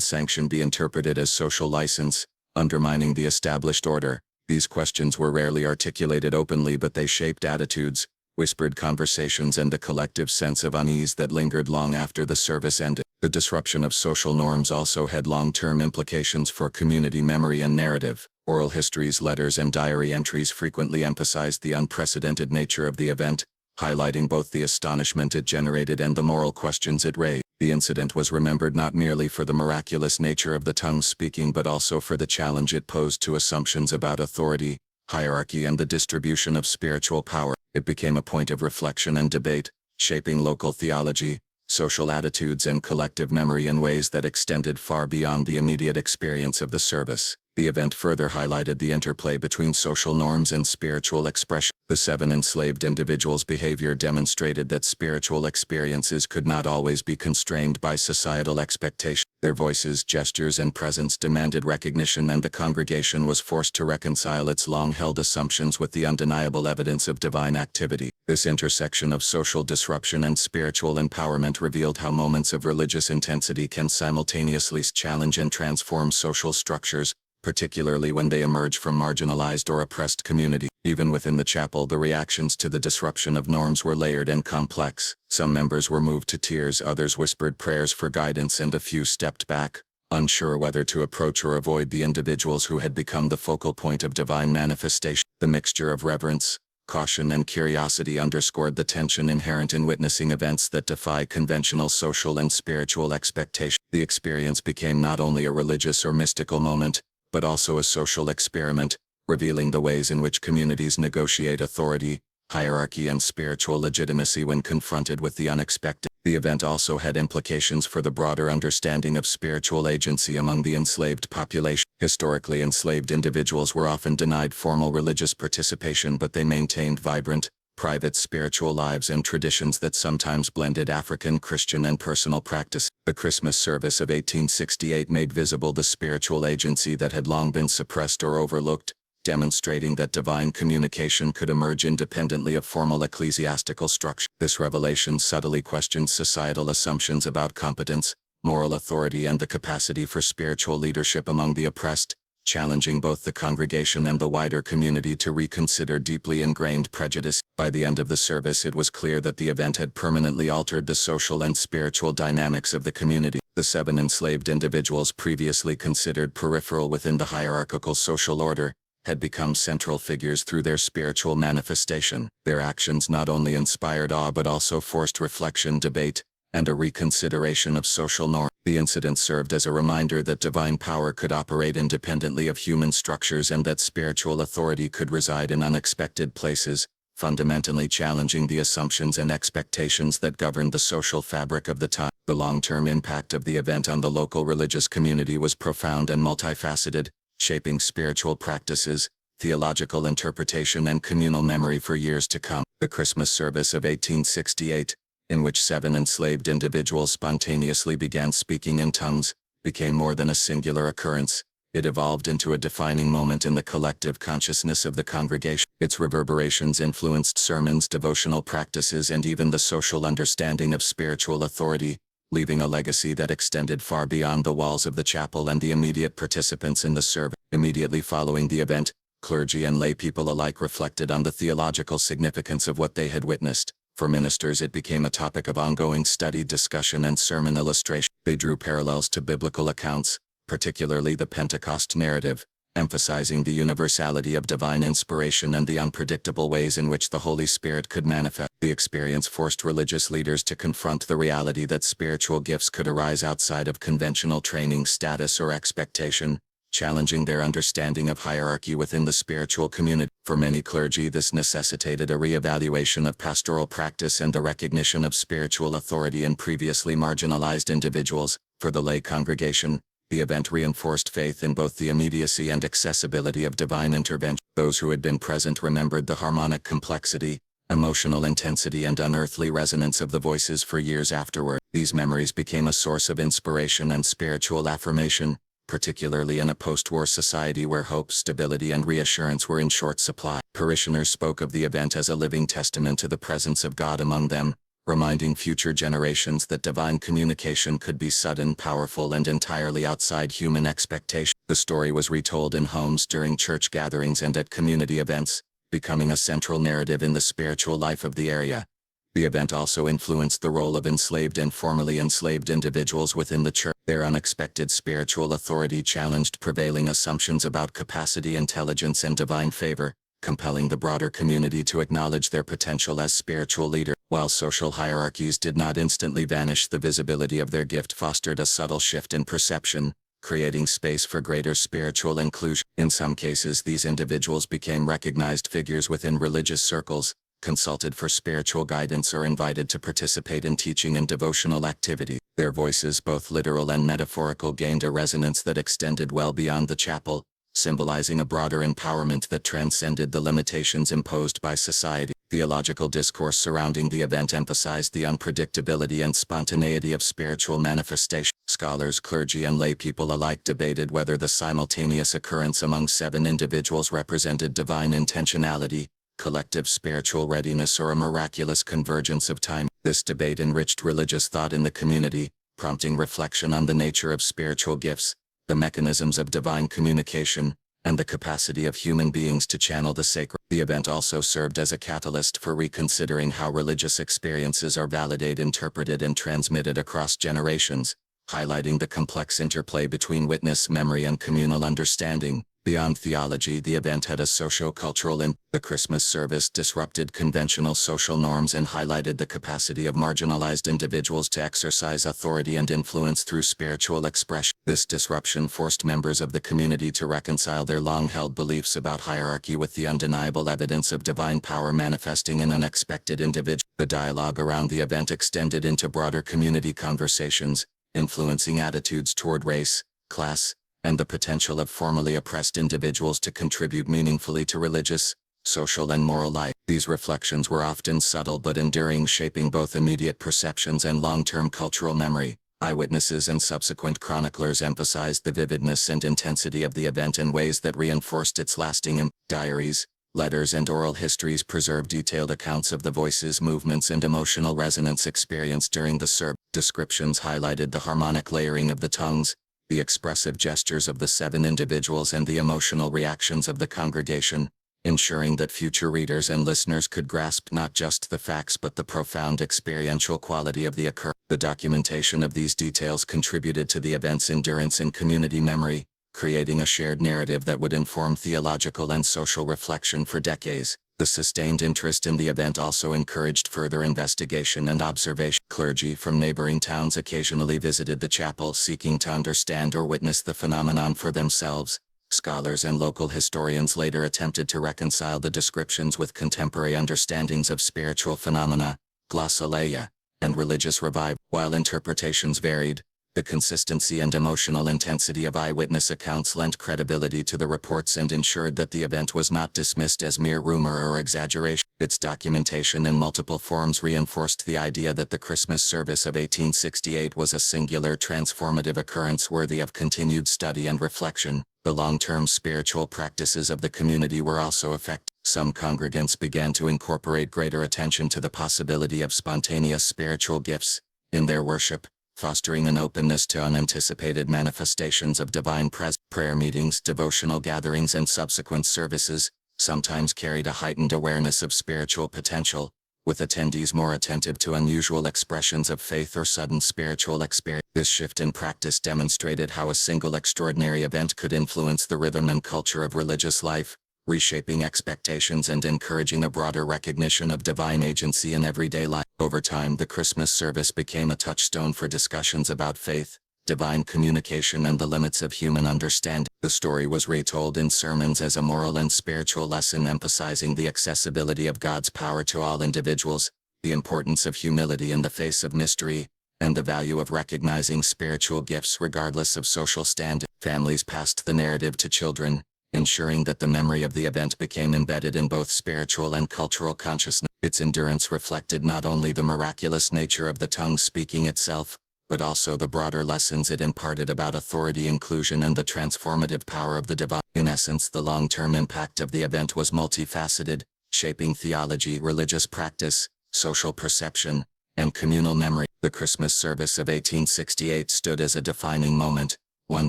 sanction be interpreted as social license, undermining the established order? These questions were rarely articulated openly, but they shaped attitudes, whispered conversations, and a collective sense of unease that lingered long after the service ended. The disruption of social norms also had long-term implications for community memory and narrative. Oral histories, letters, and diary entries frequently emphasized the unprecedented nature of the event, highlighting both the astonishment it generated and the moral questions it raised. The incident was remembered not merely for the miraculous nature of the tongue speaking, but also for the challenge it posed to assumptions about authority, hierarchy, and the distribution of spiritual power. It became a point of reflection and debate, shaping local theology, social attitudes, and collective memory in ways that extended far beyond the immediate experience of the service. The event further highlighted the interplay between social norms and spiritual expression. The 7 enslaved individuals' behavior demonstrated that spiritual experiences could not always be constrained by societal expectations. Their voices, gestures, and presence demanded recognition, and the congregation was forced to reconcile its long-held assumptions with the undeniable evidence of divine activity. This intersection of social disruption and spiritual empowerment revealed how moments of religious intensity can simultaneously challenge and transform social structures, particularly when they emerge from marginalized or oppressed communities. Even within the chapel, the reactions to the disruption of norms were layered and complex. Some members were moved to tears, others whispered prayers for guidance, and a few stepped back, unsure whether to approach or avoid the individuals who had become the focal point of divine manifestation. The mixture of reverence, caution, and curiosity underscored the tension inherent in witnessing events that defy conventional social and spiritual expectations. The experience became not only a religious or mystical moment, but also a social experiment, revealing the ways in which communities negotiate authority, hierarchy, and spiritual legitimacy when confronted with the unexpected. The event also had implications for the broader understanding of spiritual agency among the enslaved population. Historically, enslaved individuals were often denied formal religious participation, but they maintained vibrant, private spiritual lives and traditions that sometimes blended African, Christian, and personal practice. The Christmas service of 1868 made visible the spiritual agency that had long been suppressed or overlooked, demonstrating that divine communication could emerge independently of formal ecclesiastical structure. This revelation subtly questioned societal assumptions about competence, moral authority, and the capacity for spiritual leadership among the oppressed, challenging both the congregation and the wider community to reconsider deeply ingrained prejudice. By the end of the service, it was clear that the event had permanently altered the social and spiritual dynamics of the community. The 7 enslaved individuals, previously considered peripheral within the hierarchical social order, had become central figures through their spiritual manifestation. Their actions not only inspired awe but also forced reflection, debate, and a reconsideration of social norms. The incident served as a reminder that divine power could operate independently of human structures and that spiritual authority could reside in unexpected places, fundamentally challenging the assumptions and expectations that governed the social fabric of the time. The long-term impact of the event on the local religious community was profound and multifaceted, shaping spiritual practices, theological interpretation, and communal memory for years to come. The Christmas service of 1868, in which 7 enslaved individuals spontaneously began speaking in tongues, became more than a singular occurrence. It evolved into a defining moment in the collective consciousness of the congregation. Its reverberations influenced sermons, devotional practices, and even the social understanding of spiritual authority, leaving a legacy that extended far beyond the walls of the chapel and the immediate participants in the service. Immediately following the event, clergy and lay people alike reflected on the theological significance of what they had witnessed. For ministers, it became a topic of ongoing study, discussion, and sermon illustration. They drew parallels to biblical accounts, particularly the Pentecost narrative, emphasizing the universality of divine inspiration and the unpredictable ways in which the Holy Spirit could manifest. The experience forced religious leaders to confront the reality that spiritual gifts could arise outside of conventional training, status, or expectation, challenging their understanding of hierarchy within the spiritual community. For many clergy, this necessitated a re-evaluation of pastoral practice and the recognition of spiritual authority in previously marginalized individuals. For the lay congregation, the event reinforced faith in both the immediacy and accessibility of divine intervention. Those who had been present remembered the harmonic complexity, emotional intensity, and unearthly resonance of the voices for years afterward. These memories became a source of inspiration and spiritual affirmation, particularly in a post-war society where hope, stability, and reassurance were in short supply. Parishioners spoke of the event as a living testament to the presence of God among them, reminding future generations that divine communication could be sudden, powerful, and entirely outside human expectation. The story was retold in homes, during church gatherings, and at community events, becoming a central narrative in the spiritual life of the area. The event also influenced the role of enslaved and formerly enslaved individuals within the church. Their unexpected spiritual authority challenged prevailing assumptions about capacity, intelligence, and divine favor, compelling the broader community to acknowledge their potential as spiritual leaders. While social hierarchies did not instantly vanish, the visibility of their gift fostered a subtle shift in perception, creating space for greater spiritual inclusion. In some cases, these individuals became recognized figures within religious circles, consulted for spiritual guidance, or invited to participate in teaching and devotional activity. Their voices, both literal and metaphorical, gained a resonance that extended well beyond the chapel, symbolizing a broader empowerment that transcended the limitations imposed by society. Theological discourse surrounding the event emphasized the unpredictability and spontaneity of spiritual manifestation. Scholars, clergy, and lay people alike debated whether the simultaneous occurrence among 7 individuals represented divine intentionality, collective spiritual readiness, or a miraculous convergence of time. This debate enriched religious thought in the community, prompting reflection on the nature of spiritual gifts, the mechanisms of divine communication, and the capacity of human beings to channel the sacred. The event also served as a catalyst for reconsidering how religious experiences are validated, interpreted, and transmitted across generations, highlighting the complex interplay between witness, memory, and communal understanding. Beyond theology, the event had a socio-cultural impact. The Christmas service disrupted conventional social norms and highlighted the capacity of marginalized individuals to exercise authority and influence through spiritual expression. This disruption forced members of the community to reconcile their long-held beliefs about hierarchy with the undeniable evidence of divine power manifesting in unexpected individuals. The dialogue around the event extended into broader community conversations, influencing attitudes toward race, class, and the potential of formerly oppressed individuals to contribute meaningfully to religious, social, and moral life. These reflections were often subtle but enduring, shaping both immediate perceptions and long-term cultural memory. Eyewitnesses and subsequent chroniclers emphasized the vividness and intensity of the event in ways that reinforced its lasting impact. Diaries, letters, and oral histories preserve detailed accounts of the voices, movements, and emotional resonance experienced during the service. Descriptions highlighted the harmonic layering of the tongues, the expressive gestures of the 7 individuals, and the emotional reactions of the congregation, ensuring that future readers and listeners could grasp not just the facts but the profound experiential quality of the occurrence. The documentation of these details contributed to the event's endurance in community memory, creating a shared narrative that would inform theological and social reflection for decades. The sustained interest in the event also encouraged further investigation and observation. Clergy from neighboring towns occasionally visited the chapel, seeking to understand or witness the phenomenon for themselves. Scholars and local historians later attempted to reconcile the descriptions with contemporary understandings of spiritual phenomena, glossolalia, and religious revival. While interpretations varied, the consistency and emotional intensity of eyewitness accounts lent credibility to the reports and ensured that the event was not dismissed as mere rumor or exaggeration. Its documentation in multiple forms reinforced the idea that the Christmas service of 1868 was a singular, transformative occurrence worthy of continued study and reflection. The long-term spiritual practices of the community were also affected. Some congregants began to incorporate greater attention to the possibility of spontaneous spiritual gifts in their worship, fostering an openness to unanticipated manifestations of divine presence. Prayer meetings, devotional gatherings, and subsequent services sometimes carried a heightened awareness of spiritual potential, with attendees more attentive to unusual expressions of faith or sudden spiritual experience. This shift in practice demonstrated how a single extraordinary event could influence the rhythm and culture of religious life, reshaping expectations and encouraging a broader recognition of divine agency in everyday life. Over time, the Christmas service became a touchstone for discussions about faith, divine communication, and the limits of human understanding. The story was retold in sermons as a moral and spiritual lesson, emphasizing the accessibility of God's power to all individuals, the importance of humility in the face of mystery, and the value of recognizing spiritual gifts regardless of social standing. Families passed the narrative to children, ensuring that the memory of the event became embedded in both spiritual and cultural consciousness. Its endurance reflected not only the miraculous nature of the tongue speaking itself, but also the broader lessons it imparted about authority, inclusion, and the transformative power of the divine. In essence, the long-term impact of the event was multifaceted, shaping theology, religious practice, social perception, and communal memory. The Christmas service of 1868 stood as a defining moment, one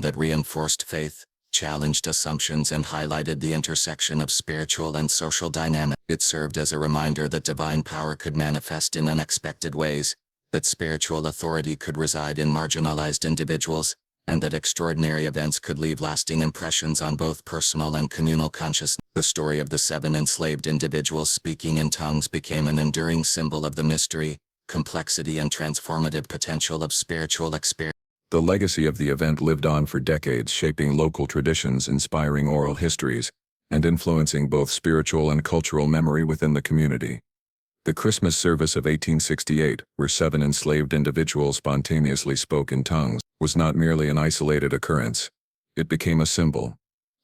that reinforced faith, challenged assumptions, and highlighted the intersection of spiritual and social dynamics. It served as a reminder that divine power could manifest in unexpected ways, that spiritual authority could reside in marginalized individuals, and that extraordinary events could leave lasting impressions on both personal and communal consciousness. The story of the 7 enslaved individuals speaking in tongues became an enduring symbol of the mystery, complexity, and transformative potential of spiritual experience. The legacy of the event lived on for decades, shaping local traditions, inspiring oral histories, and influencing both spiritual and cultural memory within the community. The Christmas service of 1868, where 7 enslaved individuals spontaneously spoke in tongues, was not merely an isolated occurrence. It became a symbol,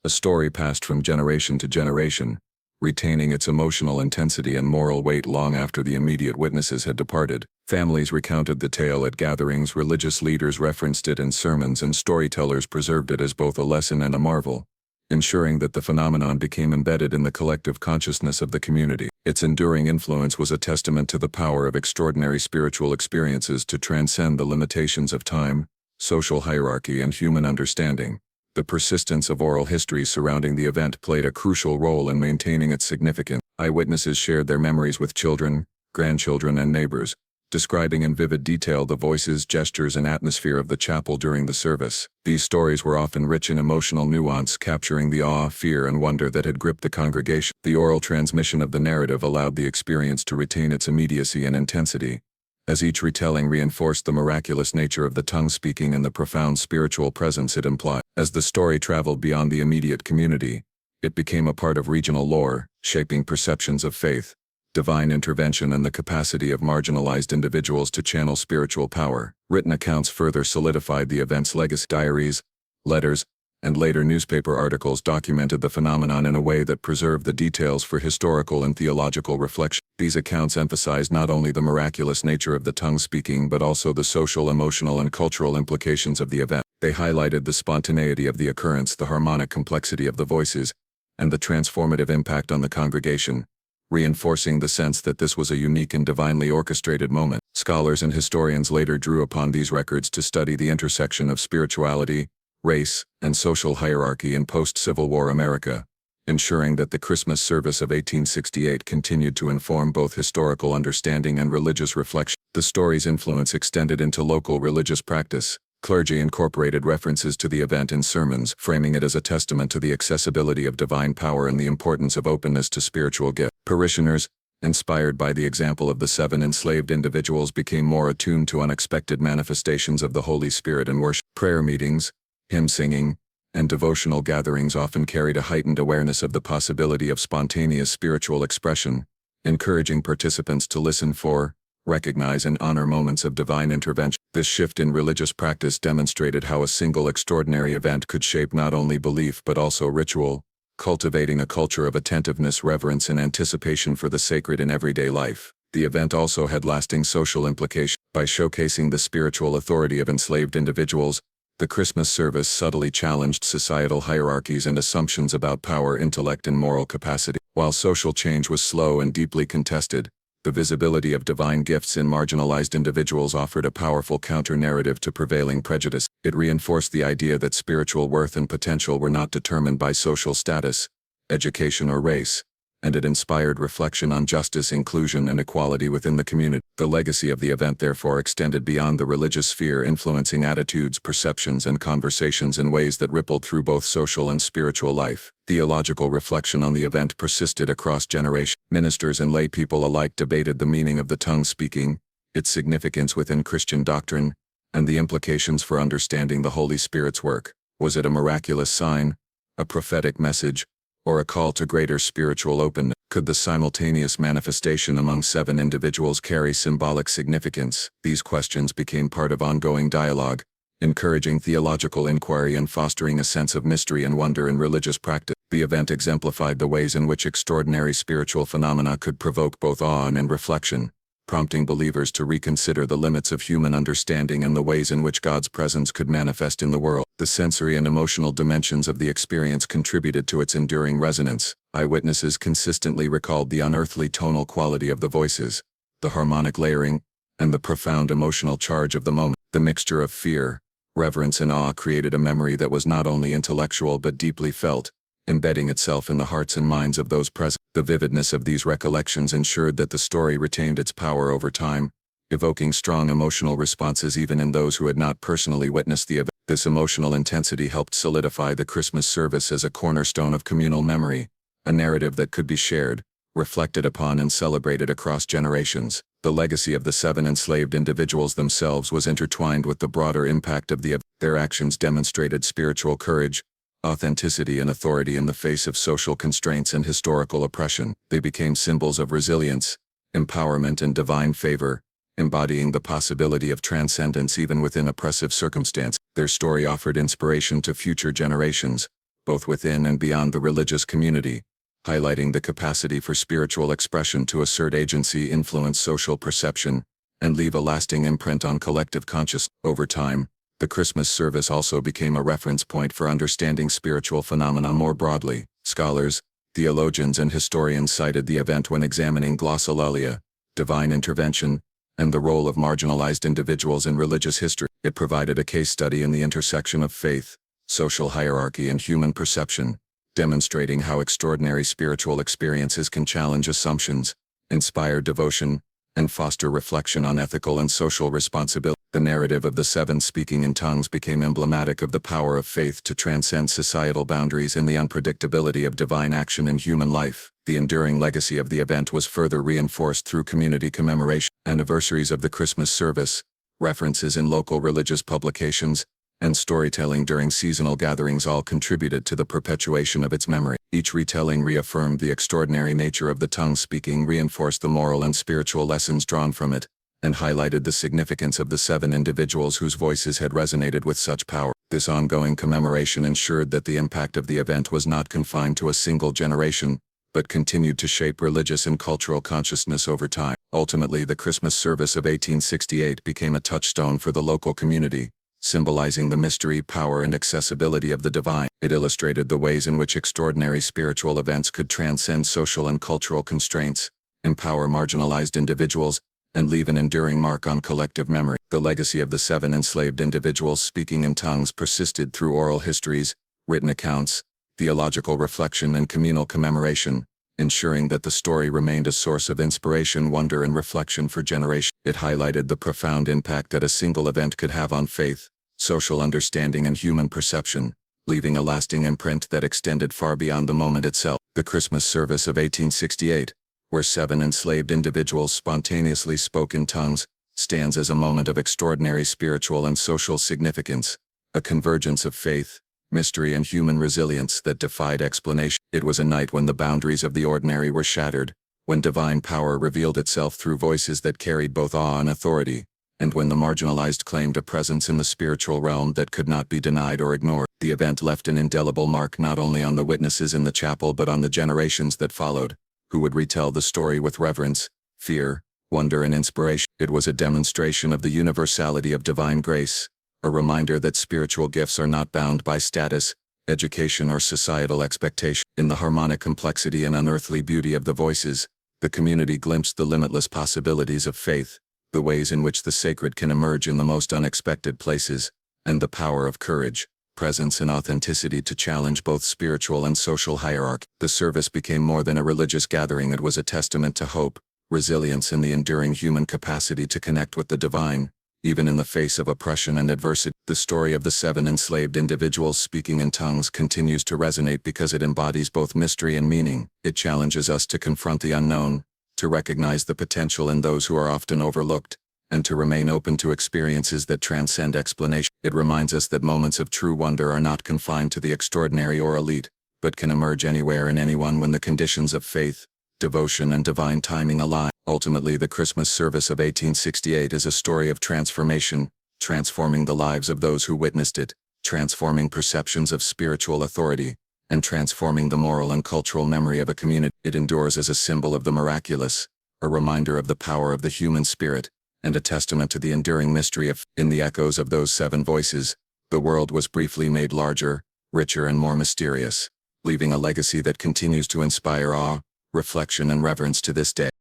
a story passed from generation to generation, retaining its emotional intensity and moral weight long after the immediate witnesses had departed. Families recounted the tale at gatherings, religious leaders referenced it in sermons, and storytellers preserved it as both a lesson and a marvel, ensuring that the phenomenon became embedded in the collective consciousness of the community. Its enduring influence was a testament to the power of extraordinary spiritual experiences to transcend the limitations of time, social hierarchy, and human understanding. The persistence of oral history surrounding the event played a crucial role in maintaining its significance. Eyewitnesses shared their memories with children, grandchildren, and neighbors, describing in vivid detail the voices, gestures, and atmosphere of the chapel during the service. These stories were often rich in emotional nuance, capturing the awe, fear, and wonder that had gripped the congregation. The oral transmission of the narrative allowed the experience to retain its immediacy and intensity, as each retelling reinforced the miraculous nature of the tongue speaking and the profound spiritual presence it implied. As the story traveled beyond the immediate community, it became a part of regional lore, shaping perceptions of faith, divine intervention, and the capacity of marginalized individuals to channel spiritual power. Written accounts further solidified the event's legacy. Diaries, letters, and later newspaper articles documented the phenomenon in a way that preserved the details for historical and theological reflection. These accounts emphasized not only the miraculous nature of the tongue speaking but also the social, emotional, and cultural implications of the event. They highlighted the spontaneity of the occurrence, the harmonic complexity of the voices, and the transformative impact on the congregation, reinforcing the sense that this was a unique and divinely orchestrated moment. Scholars and historians later drew upon these records to study the intersection of spirituality, race, and social hierarchy in post-Civil War America, ensuring that the Christmas service of 1868 continued to inform both historical understanding and religious reflection. The story's influence extended into local religious practice. Clergy incorporated references to the event in sermons, framing it as a testament to the accessibility of divine power and the importance of openness to spiritual gifts. Parishioners, inspired by the example of the 7 enslaved individuals, became more attuned to unexpected manifestations of the Holy Spirit and worship. Prayer meetings, hymn singing, and devotional gatherings often carried a heightened awareness of the possibility of spontaneous spiritual expression, encouraging participants to listen for, recognize, and honor moments of divine intervention. This shift in religious practice demonstrated how a single extraordinary event could shape not only belief but also ritual, cultivating a culture of attentiveness, reverence, and anticipation for the sacred in everyday life. The event also had lasting social implications. By showcasing the spiritual authority of enslaved individuals, The Christmas service subtly challenged societal hierarchies and assumptions about power, intellect, and moral capacity. While social change was slow and deeply contested, the visibility of divine gifts in marginalized individuals offered a powerful counter-narrative to prevailing prejudice. It reinforced the idea that spiritual worth and potential were not determined by social status, education, or race, and it inspired reflection on justice, inclusion, and equality within the community. The legacy of the event therefore extended beyond the religious sphere, influencing attitudes, perceptions, and conversations in ways that rippled through both social and spiritual life. Theological reflection on the event persisted across generations. Ministers and lay people alike debated the meaning of the tongue speaking, its significance within Christian doctrine, and the implications for understanding the Holy Spirit's work. Was it a miraculous sign, a prophetic message, or a call to greater spiritual openness? Could the simultaneous manifestation among 7 individuals carry symbolic significance? These questions became part of ongoing dialogue, encouraging theological inquiry and fostering a sense of mystery and wonder in religious practice. The event exemplified the ways in which extraordinary spiritual phenomena could provoke both awe and reflection, prompting believers to reconsider the limits of human understanding and the ways in which God's presence could manifest in the world. The sensory and emotional dimensions of the experience contributed to its enduring resonance. Eyewitnesses consistently recalled the unearthly tonal quality of the voices, the harmonic layering, and the profound emotional charge of the moment. The mixture of fear, reverence, and awe created a memory that was not only intellectual but deeply felt, embedding itself in the hearts and minds of those present. The vividness of these recollections ensured that the story retained its power over time, evoking strong emotional responses even in those who had not personally witnessed the event. This emotional intensity helped solidify the Christmas service as a cornerstone of communal memory, a narrative that could be shared, reflected upon, and celebrated across generations. The legacy of the 7 enslaved individuals themselves was intertwined with the broader impact of the event. Their actions demonstrated spiritual courage, authenticity, and authority in the face of social constraints and historical oppression. They became symbols of resilience, empowerment, and divine favor, embodying the possibility of transcendence even within oppressive circumstances. Their story offered inspiration to future generations, both within and beyond the religious community, highlighting the capacity for spiritual expression to assert agency, influence social perception, and leave a lasting imprint on collective consciousness. Over time, the Christmas service also became a reference point for understanding spiritual phenomena more broadly. Scholars, theologians, and historians cited the event when examining glossolalia, divine intervention, and the role of marginalized individuals in religious history. It provided a case study in the intersection of faith, social hierarchy, and human perception, demonstrating how extraordinary spiritual experiences can challenge assumptions, inspire devotion, and foster reflection on ethical and social responsibility. The narrative of the 7 speaking in tongues became emblematic of the power of faith to transcend societal boundaries and the unpredictability of divine action in human life. The enduring legacy of the event was further reinforced through community commemoration, anniversaries of the Christmas service, references in local religious publications, and storytelling during seasonal gatherings all contributed to the perpetuation of its memory. Each retelling reaffirmed the extraordinary nature of the tongue speaking, reinforced the moral and spiritual lessons drawn from it, and highlighted the significance of the 7 individuals whose voices had resonated with such power. This ongoing commemoration ensured that the impact of the event was not confined to a single generation, but continued to shape religious and cultural consciousness over time. Ultimately, the Christmas service of 1868 became a touchstone for the local community, symbolizing the mystery, power, and accessibility of the divine. It illustrated the ways in which extraordinary spiritual events could transcend social and cultural constraints, empower marginalized individuals, and leave an enduring mark on collective memory. The legacy of the 7 enslaved individuals speaking in tongues persisted through oral histories, written accounts, theological reflection, and communal commemoration, ensuring that the story remained a source of inspiration, wonder, and reflection for generations. It highlighted the profound impact that a single event could have on faith, social understanding, and human perception, leaving a lasting imprint that extended far beyond the moment itself. The Christmas service of 1868, where 7 enslaved individuals spontaneously spoke in tongues, stands as a moment of extraordinary spiritual and social significance, a convergence of faith, mystery, and human resilience that defied explanation. It was a night when the boundaries of the ordinary were shattered, when divine power revealed itself through voices that carried both awe and authority, and when the marginalized claimed a presence in the spiritual realm that could not be denied or ignored. The event left an indelible mark not only on the witnesses in the chapel but on the generations that followed, who would retell the story with reverence, fear, wonder, and inspiration. It was a demonstration of the universality of divine grace, a reminder that spiritual gifts are not bound by status, education, or societal expectation. In the harmonic complexity and unearthly beauty of the voices, the community glimpsed the limitless possibilities of faith, the ways in which the sacred can emerge in the most unexpected places, and the power of courage, presence, and authenticity to challenge both spiritual and social hierarchy. The service became more than a religious gathering. It was a testament to hope, resilience, and the enduring human capacity to connect with the divine, even in the face of oppression and adversity. The story of the 7 enslaved individuals speaking in tongues continues to resonate because it embodies both mystery and meaning. It challenges us to confront the unknown, to recognize the potential in those who are often overlooked, and to remain open to experiences that transcend explanation. It reminds us that moments of true wonder are not confined to the extraordinary or elite, but can emerge anywhere and anyone when the conditions of faith, devotion, and divine timing align. Ultimately, the Christmas service of 1868 is a story of transformation, transforming the lives of those who witnessed it, transforming perceptions of spiritual authority, and transforming the moral and cultural memory of a community. It endures as a symbol of the miraculous, a reminder of the power of the human spirit, and a testament to the enduring mystery of. In the echoes of those 7 voices, the world was briefly made larger, richer, and more mysterious, leaving a legacy that continues to inspire awe, reflection, and reverence to this day.